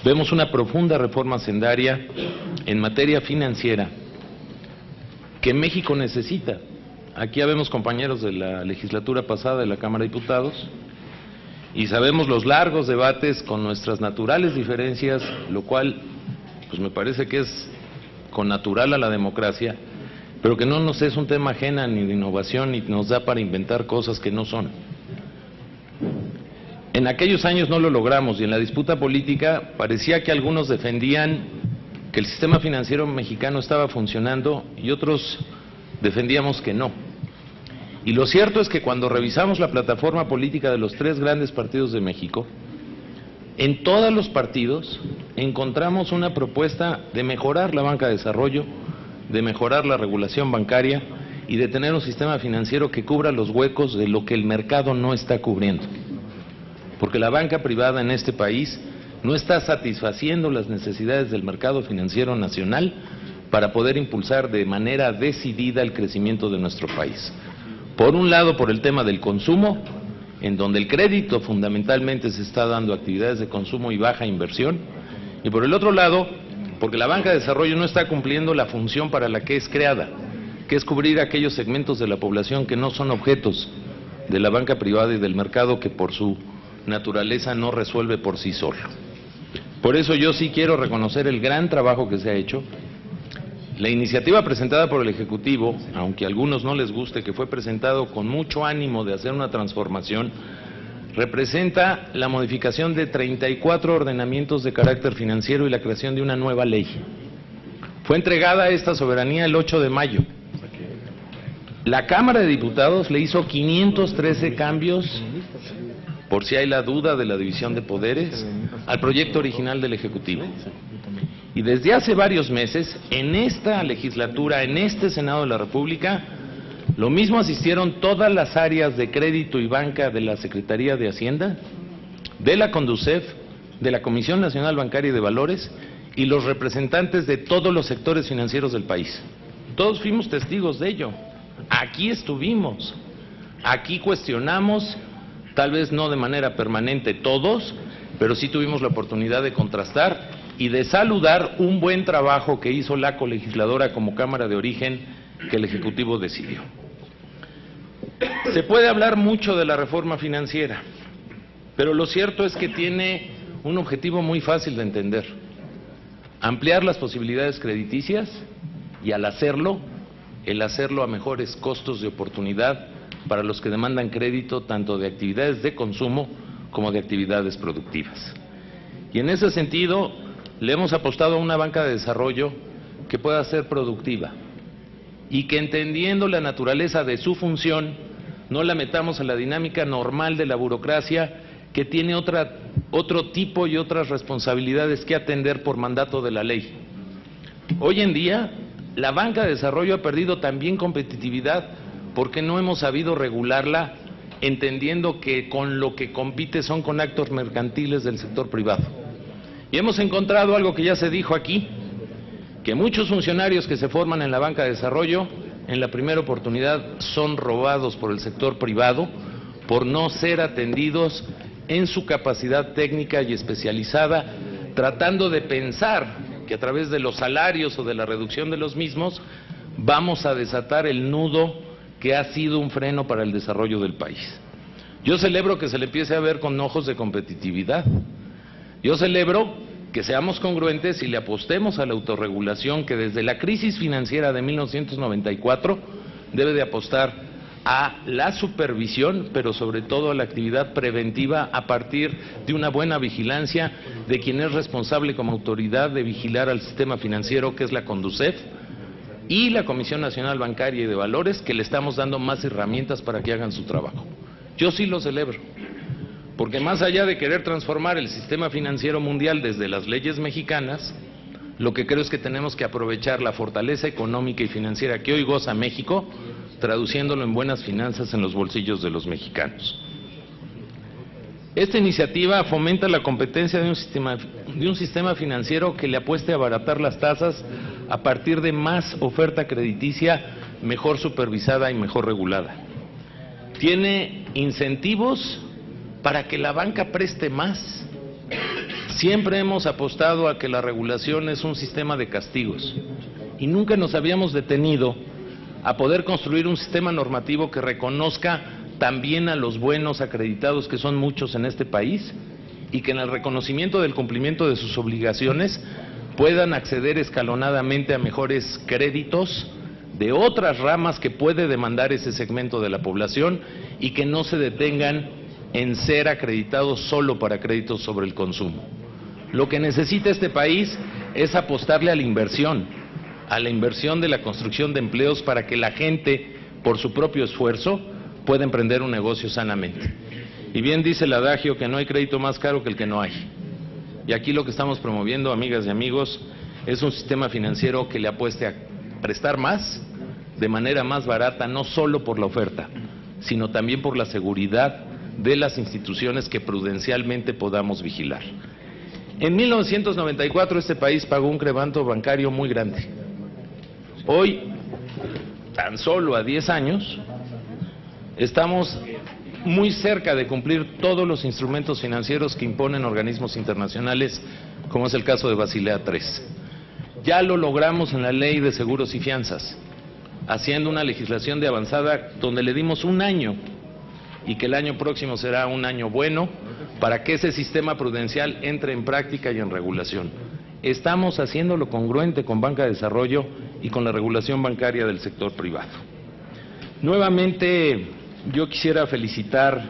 vemos una profunda reforma hacendaria en materia financiera que México necesita. Aquí habemos compañeros de la legislatura pasada de la Cámara de Diputados y sabemos los largos debates con nuestras naturales diferencias, lo cual pues me parece que es connatural a la democracia, pero que no nos es un tema ajena ni de innovación ni nos da para inventar cosas que no son. En aquellos años no lo logramos y en la disputa política parecía que algunos defendían que el sistema financiero mexicano estaba funcionando y otros defendíamos que no. Y lo cierto es que cuando revisamos la plataforma política de los tres grandes partidos de México, en todos los partidos encontramos una propuesta de mejorar la banca de desarrollo, de mejorar la regulación bancaria y de tener un sistema financiero que cubra los huecos de lo que el mercado no está cubriendo. Porque la banca privada en este país no está satisfaciendo las necesidades del mercado financiero nacional para poder impulsar de manera decidida el crecimiento de nuestro país. Por un lado, por el tema del consumo, en donde el crédito fundamentalmente se está dando a actividades de consumo y baja inversión, y por el otro lado, porque la banca de desarrollo no está cumpliendo la función para la que es creada, que es cubrir aquellos segmentos de la población que no son objetos de la banca privada y del mercado, que por su naturaleza no resuelve por sí solo. Por eso yo sí quiero reconocer el gran trabajo que se ha hecho. La iniciativa presentada por el Ejecutivo, aunque a algunos no les guste, que fue presentado con mucho ánimo de hacer una transformación, representa la modificación de 34 ordenamientos de carácter financiero y la creación de una nueva ley. Fue entregada esta soberanía el 8 de mayo. La Cámara de Diputados le hizo 513 cambios, por si hay la duda de la división de poderes, al proyecto original del Ejecutivo. Y desde hace varios meses, en esta legislatura, en este Senado de la República, lo mismo asistieron todas las áreas de crédito y banca de la Secretaría de Hacienda, de la CONDUCEF, de la Comisión Nacional Bancaria y de Valores, y los representantes de todos los sectores financieros del país. Todos fuimos testigos de ello. Aquí estuvimos, aquí cuestionamos, tal vez no de manera permanente todos, pero sí tuvimos la oportunidad de contrastar y de saludar un buen trabajo que hizo la colegisladora como Cámara de Origen que el Ejecutivo decidió. Se puede hablar mucho de la reforma financiera, pero lo cierto es que tiene un objetivo muy fácil de entender: ampliar las posibilidades crediticias y al hacerlo, el hacerlo a mejores costos de oportunidad para los que demandan crédito tanto de actividades de consumo como de actividades productivas. Y en ese sentido, le hemos apostado a una banca de desarrollo que pueda ser productiva y que, entendiendo la naturaleza de su función, no la metamos a la dinámica normal de la burocracia, que tiene otro tipo y otras responsabilidades que atender por mandato de la ley. Hoy en día la banca de desarrollo ha perdido también competitividad porque no hemos sabido regularla, entendiendo que con lo que compite son con actos mercantiles del sector privado. Y hemos encontrado algo que ya se dijo aquí, que muchos funcionarios que se forman en la banca de desarrollo, en la primera oportunidad son robados por el sector privado por no ser atendidos en su capacidad técnica y especializada, tratando de pensar que a través de los salarios o de la reducción de los mismos vamos a desatar el nudo que ha sido un freno para el desarrollo del país. Yo celebro que se le empiece a ver con ojos de competitividad. Yo celebro que seamos congruentes y le apostemos a la autorregulación que desde la crisis financiera de 1994 debe de apostar a la supervisión, pero sobre todo a la actividad preventiva a partir de una buena vigilancia de quien es responsable como autoridad de vigilar al sistema financiero, que es la CONDUCEF, y la Comisión Nacional Bancaria y de Valores, que le estamos dando más herramientas para que hagan su trabajo. Yo sí lo celebro, porque más allá de querer transformar el sistema financiero mundial desde las leyes mexicanas, lo que creo es que tenemos que aprovechar la fortaleza económica y financiera que hoy goza México, traduciéndolo en buenas finanzas en los bolsillos de los mexicanos. Esta iniciativa fomenta la competencia de un sistema financiero que le apueste a abaratar las tasas a partir de más oferta crediticia, mejor supervisada y mejor regulada. Tiene incentivos para que la banca preste más. Siempre hemos apostado a que la regulación es un sistema de castigos y nunca nos habíamos detenido a poder construir un sistema normativo que reconozca también a los buenos acreditados, que son muchos en este país, y que en el reconocimiento del cumplimiento de sus obligaciones puedan acceder escalonadamente a mejores créditos de otras ramas que puede demandar ese segmento de la población y que no se detengan en ser acreditados solo para créditos sobre el consumo. Lo que necesita este país es apostarle a la inversión de la construcción de empleos para que la gente, por su propio esfuerzo, pueda emprender un negocio sanamente. Y bien dice el adagio que no hay crédito más caro que el que no hay. Y aquí lo que estamos promoviendo, amigas y amigos, es un sistema financiero que le apueste a prestar más, de manera más barata, no solo por la oferta, sino también por la seguridad de las instituciones que prudencialmente podamos vigilar. En 1994 este país pagó un quebranto bancario muy grande. Hoy, tan solo a 10 años, estamos muy cerca de cumplir todos los instrumentos financieros que imponen organismos internacionales, como es el caso de Basilea III. Ya lo logramos en la Ley de Seguros y Fianzas, haciendo una legislación de avanzada donde le dimos un año, y que el año próximo será un año bueno para que ese sistema prudencial entre en práctica y en regulación. Estamos haciéndolo congruente con Banca de Desarrollo y con la regulación bancaria del sector privado. Nuevamente, yo quisiera felicitar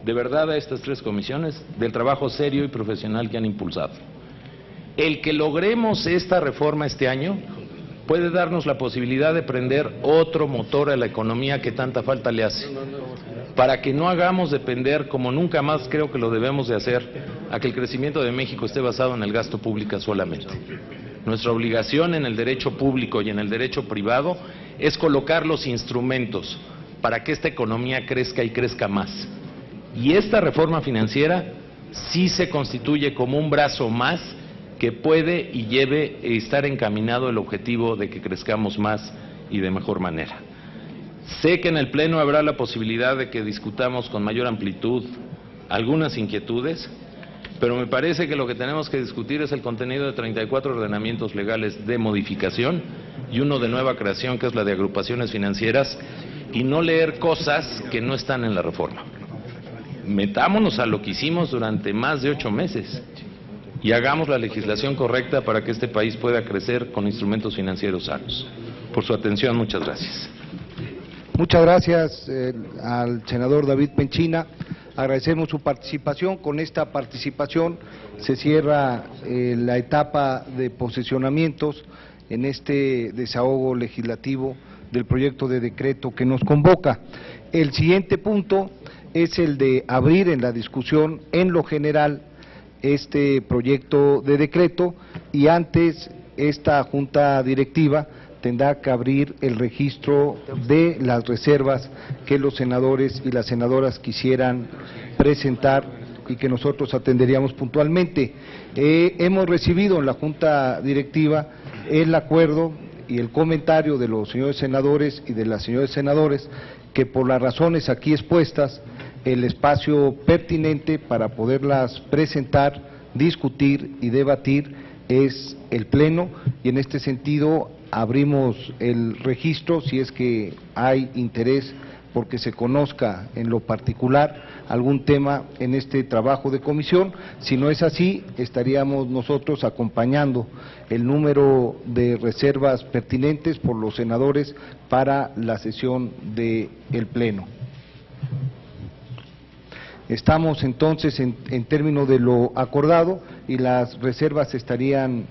de verdad a estas tres comisiones del trabajo serio y profesional que han impulsado. El que logremos esta reforma este año puede darnos la posibilidad de prender otro motor a la economía que tanta falta le hace, para que no hagamos depender, como nunca más creo que lo debemos de hacer, a que el crecimiento de México esté basado en el gasto público solamente. Nuestra obligación en el derecho público y en el derecho privado es colocar los instrumentos para que esta economía crezca y crezca más. Y esta reforma financiera sí se constituye como un brazo más que puede y debe estar encaminado al objetivo de que crezcamos más y de mejor manera. Sé que en el Pleno habrá la posibilidad de que discutamos con mayor amplitud algunas inquietudes, pero me parece que lo que tenemos que discutir es el contenido de 34 ordenamientos legales de modificación y uno de nueva creación, que es la de agrupaciones financieras, y no leer cosas que no están en la reforma. Metámonos a lo que hicimos durante más de 8 meses y hagamos la legislación correcta para que este país pueda crecer con instrumentos financieros sanos. Por su atención, muchas gracias. Muchas gracias al senador David Penchina. Agradecemos su participación. Con esta participación se cierra la etapa de posicionamientos en este desahogo legislativo del proyecto de decreto que nos convoca. El siguiente punto es el de abrir en la discusión en lo general este proyecto de decreto, y antes esta junta directiva tendrá que abrir el registro de las reservas que los senadores y las senadoras quisieran presentar y que nosotros atenderíamos puntualmente. Hemos recibido en la junta directiva el acuerdo y el comentario de los señores senadores y de las señoras senadores que por las razones aquí expuestas el espacio pertinente para poderlas presentar, discutir y debatir es el Pleno, y en este sentido abrimos el registro si es que hay interés porque se conozca en lo particular algún tema en este trabajo de comisión. Si no es así, estaríamos nosotros acompañando el número de reservas pertinentes por los senadores para la sesión del Pleno. Estamos entonces en términos de lo acordado y las reservas se estarían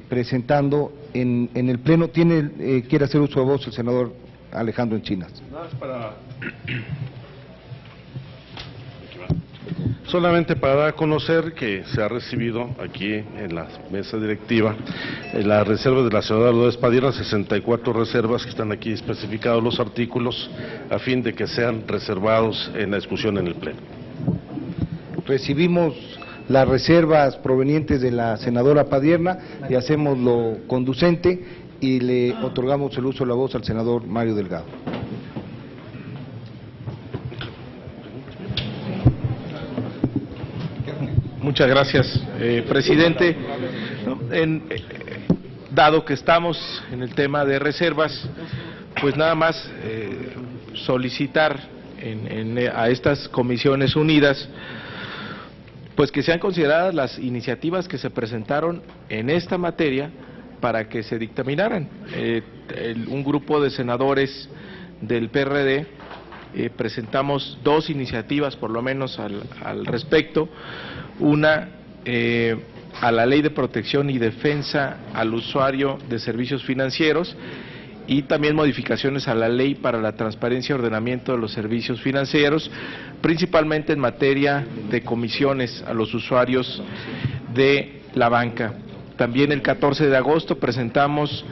presentando en el Pleno. ¿Quiere hacer uso de voz el senador Alejandro Encinas? Solamente para dar a conocer que se ha recibido aquí en la mesa directiva las reservas de la senadora Lourdes Padierna, 64 reservas que están aquí especificados los artículos a fin de que sean reservados en la discusión en el Pleno. Recibimos las reservas provenientes de la senadora Padierna y hacemos lo conducente y le otorgamos el uso de la voz al senador Mario Delgado. Muchas gracias, presidente. Dado que estamos en el tema de reservas, pues nada más solicitar a estas comisiones unidas pues que sean consideradas las iniciativas que se presentaron en esta materia para que se dictaminaran. Un grupo de senadores del PRD presentamos 2 iniciativas por lo menos al respecto, una a la Ley de Protección y Defensa al Usuario de Servicios Financieros y también modificaciones a la Ley para la Transparencia y Ordenamiento de los Servicios Financieros, principalmente en materia de comisiones a los usuarios de la banca. También el 14 de agosto presentamos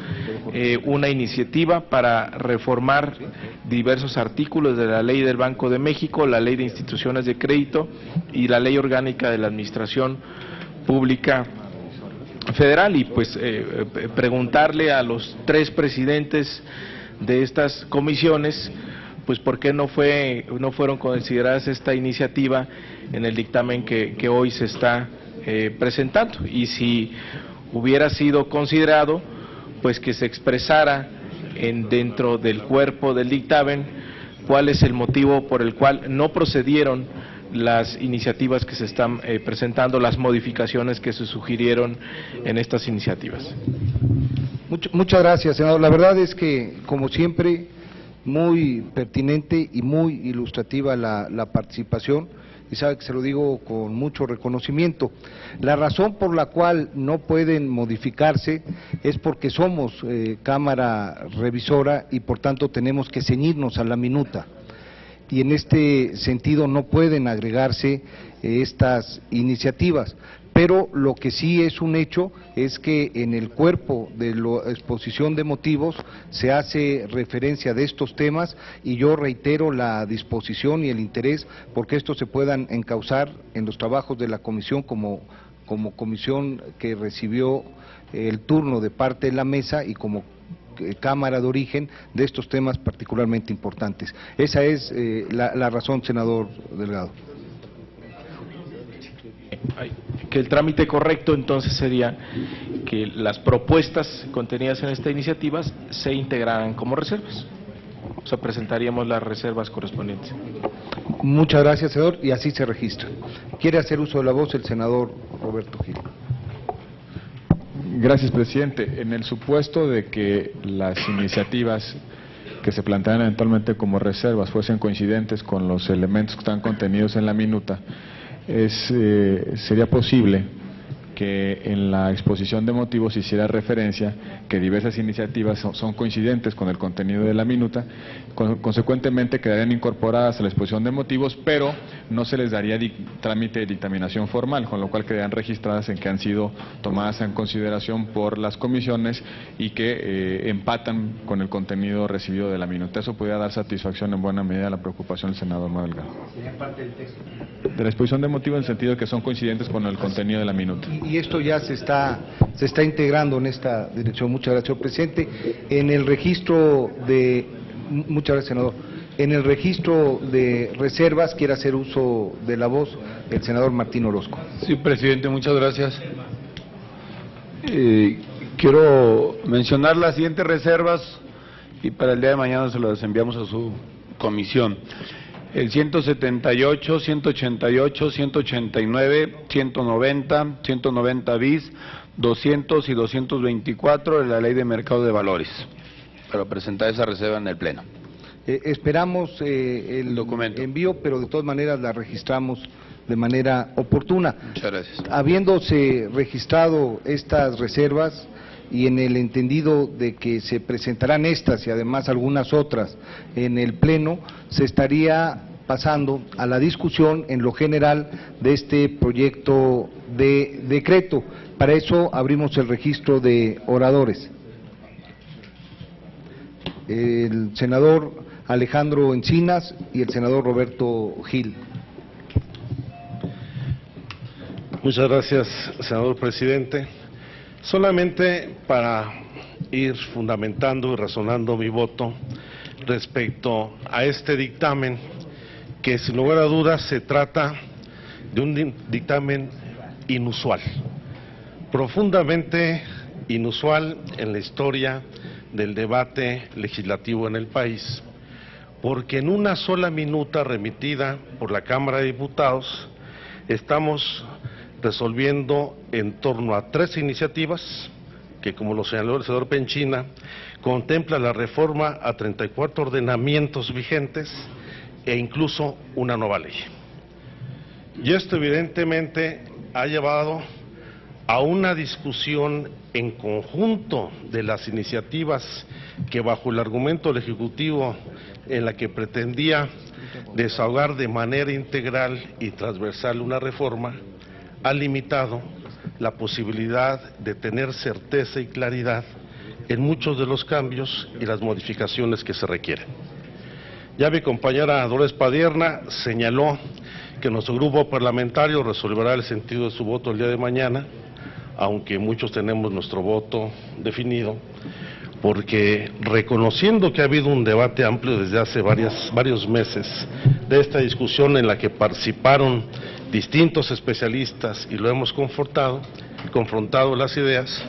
una iniciativa para reformar diversos artículos de la Ley del Banco de México, la Ley de Instituciones de Crédito y la Ley Orgánica de la Administración Pública Federal, y pues preguntarle a los 3 presidentes de estas comisiones pues por qué no fueron consideradas esta iniciativa en el dictamen que hoy se está presentando, y si hubiera sido considerado pues que se expresara dentro del cuerpo del dictamen cuál es el motivo por el cual no procedieron las iniciativas que se están presentando, las modificaciones que se sugirieron en estas iniciativas. Muchas gracias, senador. La verdad es que, como siempre, muy pertinente y muy ilustrativa la participación, y sabe que se lo digo con mucho reconocimiento. La razón por la cual no pueden modificarse es porque somos Cámara Revisora y por tanto tenemos que ceñirnos a la minuta. Y en este sentido no pueden agregarse estas iniciativas, pero lo que sí es un hecho es que en el cuerpo de la exposición de motivos se hace referencia de estos temas y yo reitero la disposición y el interés porque estos se puedan encauzar en los trabajos de la comisión como comisión que recibió el turno de parte de la mesa y como Cámara de origen de estos temas particularmente importantes. Esa es la razón, senador Delgado. Que el trámite correcto entonces sería que las propuestas contenidas en esta iniciativa se integraran como reservas. O sea, presentaríamos las reservas correspondientes. Muchas gracias, senador, y así se registra. ¿Quiere hacer uso de la voz el senador Roberto Gil? Gracias, presidente. En el supuesto de que las iniciativas que se plantean eventualmente como reservas fuesen coincidentes con los elementos que están contenidos en la minuta, sería posible que en la exposición de motivos hiciera referencia que diversas iniciativas son coincidentes con el contenido de la minuta, consecuentemente quedarían incorporadas a la exposición de motivos, pero no se les daría trámite de dictaminación formal, con lo cual quedarían registradas en que han sido tomadas en consideración por las comisiones y que empatan con el contenido recibido de la minuta. Eso podría dar satisfacción en buena medida a la preocupación del senador Delgado. ¿Sería parte del texto? De la exposición de motivos en el sentido de que son coincidentes con el contenido de la minuta. Y esto ya se está integrando en esta dirección. Muchas gracias, señor presidente. En el registro de... Muchas gracias, senador. En el registro de reservas quiere hacer uso de la voz el senador Martín Orozco. Sí, presidente, muchas gracias. Quiero mencionar las siguientes reservas y para el día de mañana se las enviamos a su comisión. El 178, 188, 189, 190, 190 bis, 200 y 224 de la Ley de Mercado de Valores, para presentar esa reserva en el Pleno. Esperamos el documento envío, pero de todas maneras la registramos de manera oportuna. Muchas gracias. Habiéndose registrado estas reservas y en el entendido de que se presentarán estas y además algunas otras en el Pleno, se estaría pasando a la discusión en lo general de este proyecto de decreto. Para eso abrimos el registro de oradores. El senador Alejandro Encinas y el senador Roberto Gil. Muchas gracias, senador presidente. Solamente para ir fundamentando y razonando mi voto respecto a este dictamen, que sin lugar a dudas se trata de un dictamen inusual, profundamente inusual en la historia del debate legislativo en el país, porque en una sola minuta remitida por la Cámara de Diputados estamos resolviendo en torno a 3 iniciativas que, como lo señaló el senador Penchina, contempla la reforma a 34 ordenamientos vigentes e incluso una nueva ley. Y esto evidentemente ha llevado a una discusión en conjunto de las iniciativas que, bajo el argumento del Ejecutivo en la que pretendía desahogar de manera integral y transversal una reforma, ha limitado la posibilidad de tener certeza y claridad en muchos de los cambios y las modificaciones que se requieren. Ya mi compañera Dolores Padierna señaló que nuestro grupo parlamentario resolverá el sentido de su voto el día de mañana, aunque muchos tenemos nuestro voto definido, porque reconociendo que ha habido un debate amplio desde hace varios meses de esta discusión en la que participaron distintos especialistas y lo hemos confrontado las ideas,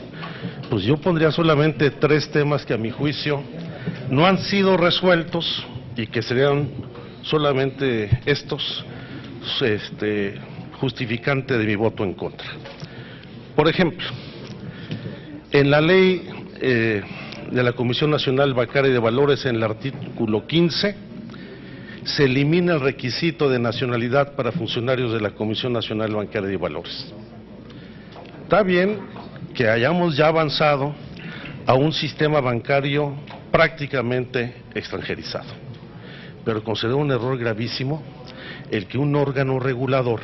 pues yo pondría solamente 3 temas que a mi juicio no han sido resueltos y que serían solamente estos justificantes de mi voto en contra. Por ejemplo, en la ley de la Comisión Nacional Bancaria y de Valores, en el artículo 15, se elimina el requisito de nacionalidad para funcionarios de la Comisión Nacional Bancaria y Valores. Está bien que hayamos ya avanzado a un sistema bancario prácticamente extranjerizado, pero considero un error gravísimo el que un órgano regulador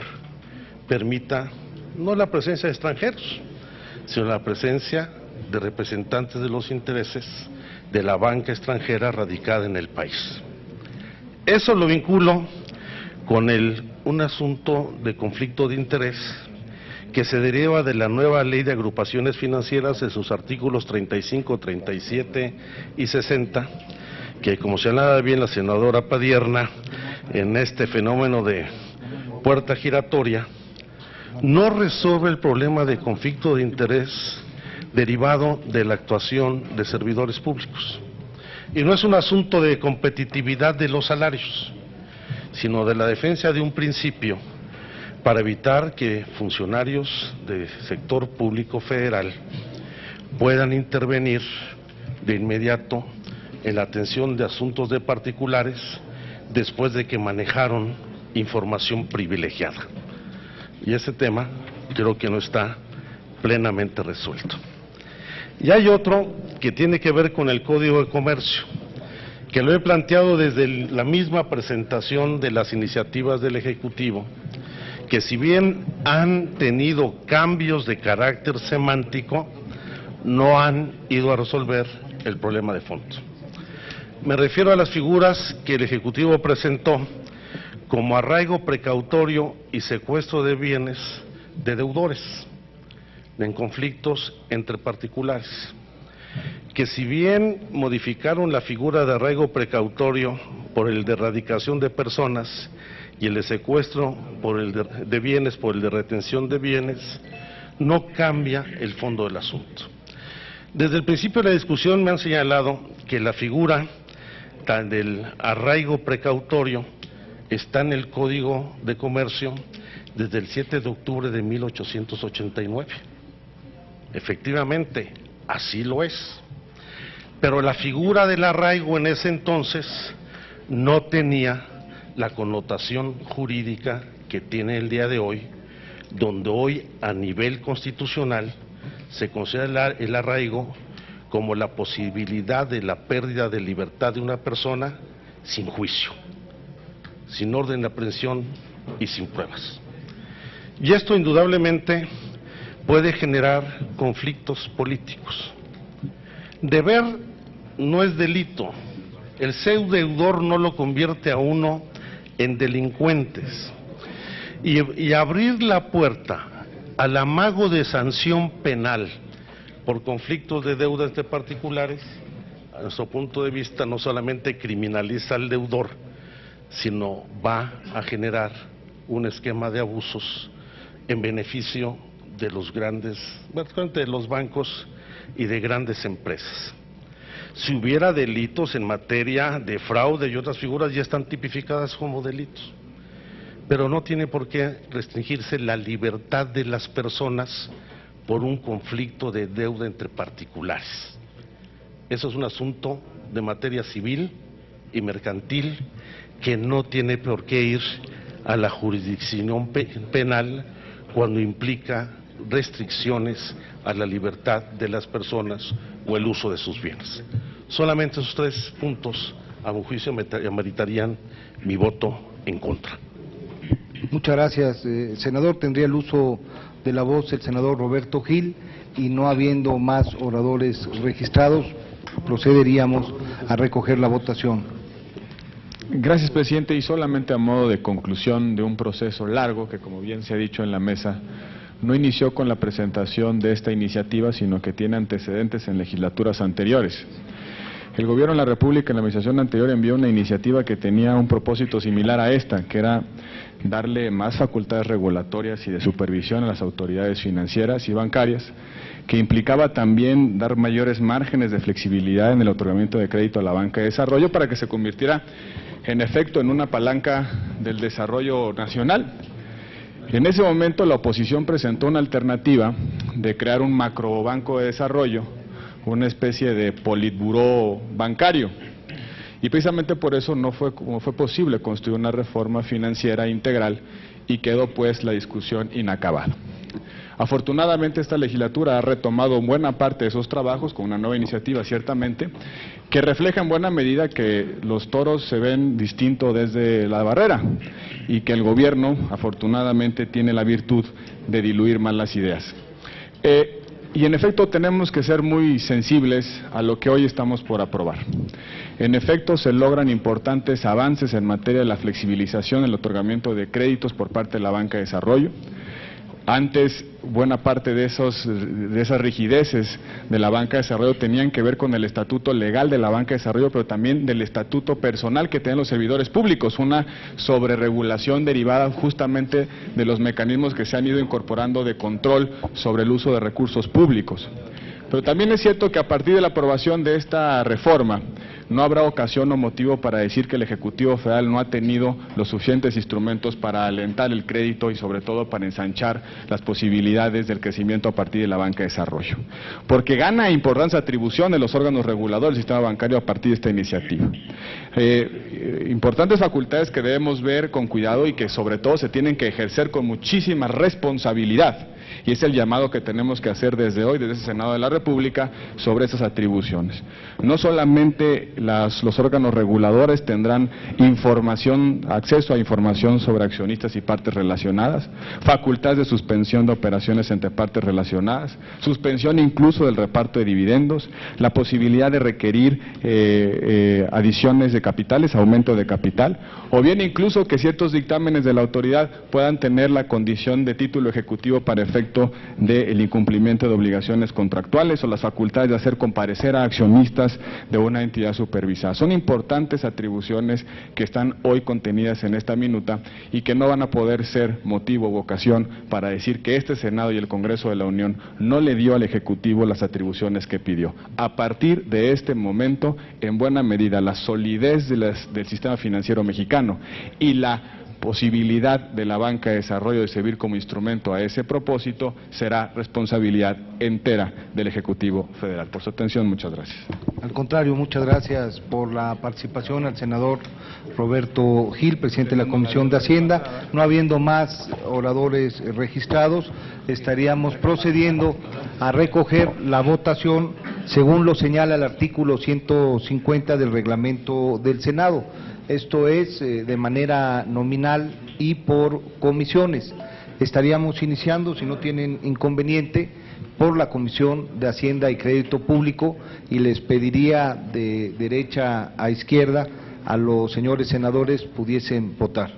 permita no la presencia de extranjeros, sino la presencia de representantes de los intereses de la banca extranjera radicada en el país. Eso lo vinculo con un asunto de conflicto de interés que se deriva de la nueva Ley de Agrupaciones Financieras en sus artículos 35, 37 y 60, que, como señalaba bien la senadora Padierna, en este fenómeno de puerta giratoria, no resuelve el problema de conflicto de interés derivado de la actuación de servidores públicos. Y no es un asunto de competitividad de los salarios, sino de la defensa de un principio para evitar que funcionarios del sector público federal puedan intervenir de inmediato en la atención de asuntos de particulares después de que manejaron información privilegiada. Y ese tema creo que no está plenamente resuelto. Y hay otro que tiene que ver con el Código de Comercio, que lo he planteado desde la misma presentación de las iniciativas del Ejecutivo, que si bien han tenido cambios de carácter semántico, no han ido a resolver el problema de fondo. Me refiero a las figuras que el Ejecutivo presentó como arraigo precautorio y secuestro de bienes de deudores en conflictos entre particulares, que si bien modificaron la figura de arraigo precautorio por el de erradicación de personas y el de secuestro por el de bienes por el de retención de bienes, no cambia el fondo del asunto. Desde el principio de la discusión me han señalado que la figura del arraigo precautorio está en el Código de Comercio desde el 7 de octubre de 1889. Efectivamente, así lo es. Pero la figura del arraigo en ese entonces no tenía la connotación jurídica que tiene el día de hoy, donde hoy a nivel constitucional se considera el arraigo como la posibilidad de la pérdida de libertad de una persona sin juicio, sin orden de aprehensión y sin pruebas. Y esto indudablemente puede generar conflictos políticos. Deber no es delito. El ser deudor no lo convierte a uno en delincuentes. Y abrir la puerta al amago de sanción penal por conflictos de deuda entre particulares, a nuestro punto de vista, no solamente criminaliza al deudor, sino va a generar un esquema de abusos en beneficio de los grandes, de los bancos y de grandes empresas. Si hubiera delitos en materia de fraude y otras figuras, ya están tipificadas como delitos. Pero no tiene por qué restringirse la libertad de las personas por un conflicto de deuda entre particulares. Eso es un asunto de materia civil y mercantil que no tiene por qué ir a la jurisdicción penal cuando implica restricciones a la libertad de las personas o el uso de sus bienes. Solamente esos tres puntos, a mi juicio, meritarían mi voto en contra. Muchas gracias, senador. Tendría el uso de la voz el senador Roberto Gil, y no habiendo más oradores registrados, procederíamos a recoger la votación. Gracias, presidente, y solamente a modo de conclusión de un proceso largo que, como bien se ha dicho en la mesa, no inició con la presentación de esta iniciativa, sino que tiene antecedentes en legislaturas anteriores. El Gobierno de la República en la administración anterior envió una iniciativa que tenía un propósito similar a esta, que era darle más facultades regulatorias y de supervisión a las autoridades financieras y bancarias, que implicaba también dar mayores márgenes de flexibilidad en el otorgamiento de crédito a la banca de desarrollo para que se convirtiera en efecto en una palanca del desarrollo nacional. En ese momento la oposición presentó una alternativa de crear un macrobanco de desarrollo, una especie de politburó bancario, y precisamente por eso no fue posible construir una reforma financiera integral y quedó pues la discusión inacabada. Afortunadamente esta legislatura ha retomado buena parte de esos trabajos con una nueva iniciativa ciertamente, que refleja en buena medida que los toros se ven distinto desde la barrera y que el gobierno afortunadamente tiene la virtud de diluir más las ideas. Y en efecto tenemos que ser muy sensibles a lo que hoy estamos por aprobar. En efecto se logran importantes avances en materia de la flexibilización del otorgamiento de créditos por parte de la banca de desarrollo. Antes, buena parte de esas rigideces de la banca de desarrollo tenían que ver con el estatuto legal de la banca de desarrollo, pero también del estatuto personal que tienen los servidores públicos, una sobreregulación derivada justamente de los mecanismos que se han ido incorporando de control sobre el uso de recursos públicos. Pero también es cierto que a partir de la aprobación de esta reforma, no habrá ocasión o motivo para decir que el Ejecutivo Federal no ha tenido los suficientes instrumentos para alentar el crédito y sobre todo para ensanchar las posibilidades del crecimiento a partir de la banca de desarrollo. Porque gana importantes atribuciones los órganos reguladores del sistema bancario a partir de esta iniciativa. Importantes facultades que debemos ver con cuidado y que sobre todo se tienen que ejercer con muchísima responsabilidad. Y es el llamado que tenemos que hacer desde hoy, desde el Senado de la República, sobre esas atribuciones. No solamente los órganos reguladores tendrán acceso a información sobre accionistas y partes relacionadas, facultades de suspensión de operaciones entre partes relacionadas, suspensión incluso del reparto de dividendos, la posibilidad de requerir adiciones de capitales, aumento de capital, o bien incluso que ciertos dictámenes de la autoridad puedan tener la condición de título ejecutivo para efecto del incumplimiento de obligaciones contractuales o las facultades de hacer comparecer a accionistas de una entidad supervisada. Son importantes atribuciones que están hoy contenidas en esta minuta y que no van a poder ser motivo o ocasión para decir que este Senado y el Congreso de la Unión no le dio al Ejecutivo las atribuciones que pidió. A partir de este momento, en buena medida, la solidez del sistema financiero mexicano y la posibilidad de la banca de desarrollo de servir como instrumento a ese propósito será responsabilidad entera del Ejecutivo Federal. Por su atención, muchas gracias. Al contrario, muchas gracias por la participación al senador Roberto Gil, presidente de la Comisión de Hacienda. No habiendo más oradores registrados, estaríamos procediendo a recoger la votación según lo señala el artículo 150 del reglamento del Senado. Esto es de manera nominal y por comisiones. Estaríamos iniciando, si no tienen inconveniente, por la Comisión de Hacienda y Crédito Público y les pediría de derecha a izquierda a los señores senadores pudiesen votar.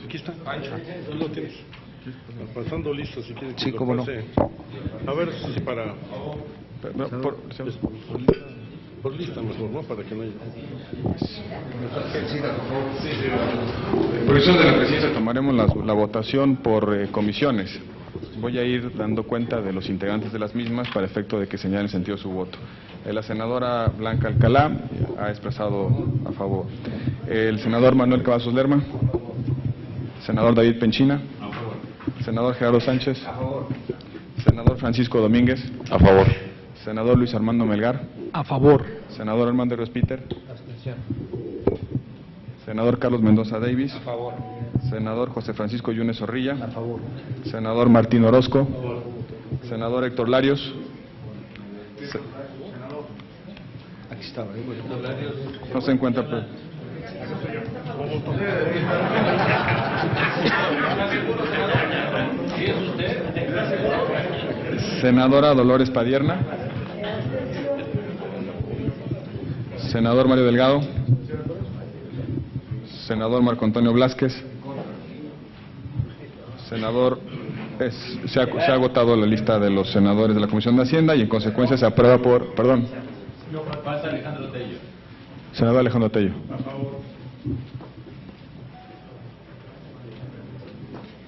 Aquí está. ¿Tú lo tienes? Pasando listo, si quieres. Sí, cómo no. A ver si para... Por lista mejor, ¿no? Para que no haya... Por eso de la presidencia tomaremos la votación por comisiones. Voy a ir dando cuenta de los integrantes de las mismas para efecto de que señalen el sentido de su voto. La senadora Blanca Alcalá ha expresado a favor. El senador Manuel Cavazos Lerma. Senador David Penchina. A favor. Senador Gerardo Sánchez. A favor. Senador Francisco Domínguez. A favor. Senador Luis Armando Melgar. A favor. Senador Armando Ríos Peter. Senador Carlos Mendoza Davis. A favor. Senador José Francisco Yunes Zorrilla. A favor. Senador Martín Orozco. A favor. Senador Héctor Larios. Aquí estaba. No se encuentra. Pero... Senadora Dolores Padierna. Senador Mario Delgado. Senador Marco Antonio Blázquez. Senador, se ha agotado la lista de los senadores de la Comisión de Hacienda y en consecuencia se aprueba por... Perdón. Senador Alejandro Tello.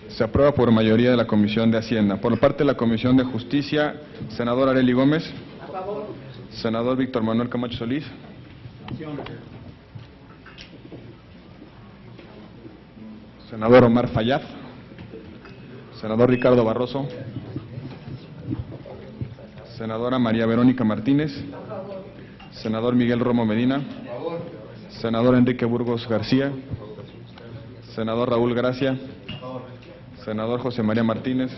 Se aprueba por mayoría de la Comisión de Hacienda. Por parte de la Comisión de Justicia, senador Arely Gómez. A favor. Senador Víctor Manuel Camacho Solís. Senador Omar Fayad. Senador Ricardo Barroso. Senadora María Verónica Martínez. Senador Miguel Romo Medina. Senador Enrique Burgos García. Senador Raúl Gracia. Senador José María Martínez.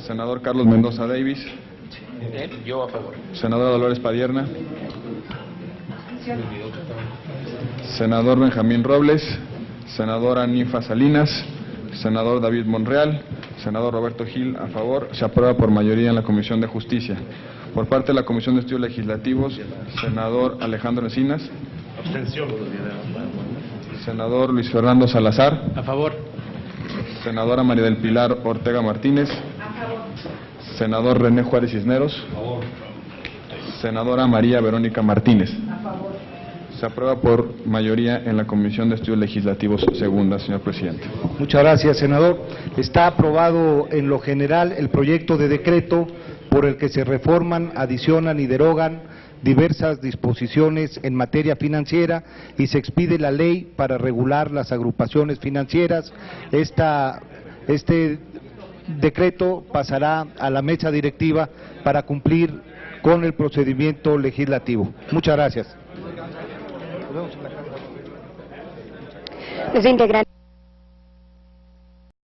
Senador Carlos Mendoza Davis. Yo a favor. Senadora Dolores Padierna. Senador Benjamín Robles. Senadora Ninfa Salinas. Senador David Monreal. Senador Roberto Gil a favor. Se aprueba por mayoría en la Comisión de Justicia. Por parte de la Comisión de Estudios Legislativos, senador Alejandro Encinas. Abstención. Senador Luis Fernando Salazar. A favor. Senadora María del Pilar Ortega Martínez. A favor. Senador René Juárez Cisneros. A favor. Senadora María Verónica Martínez. A favor. Se aprueba por mayoría en la Comisión de Estudios Legislativos segunda, señor presidente. Muchas gracias, senador. Está aprobado en lo general el proyecto de decreto por el que se reforman, adicionan y derogan diversas disposiciones en materia financiera y se expide la ley para regular las agrupaciones financieras. Este decreto pasará a la mesa directiva para cumplir con el procedimiento legislativo. Muchas gracias. Los integrantes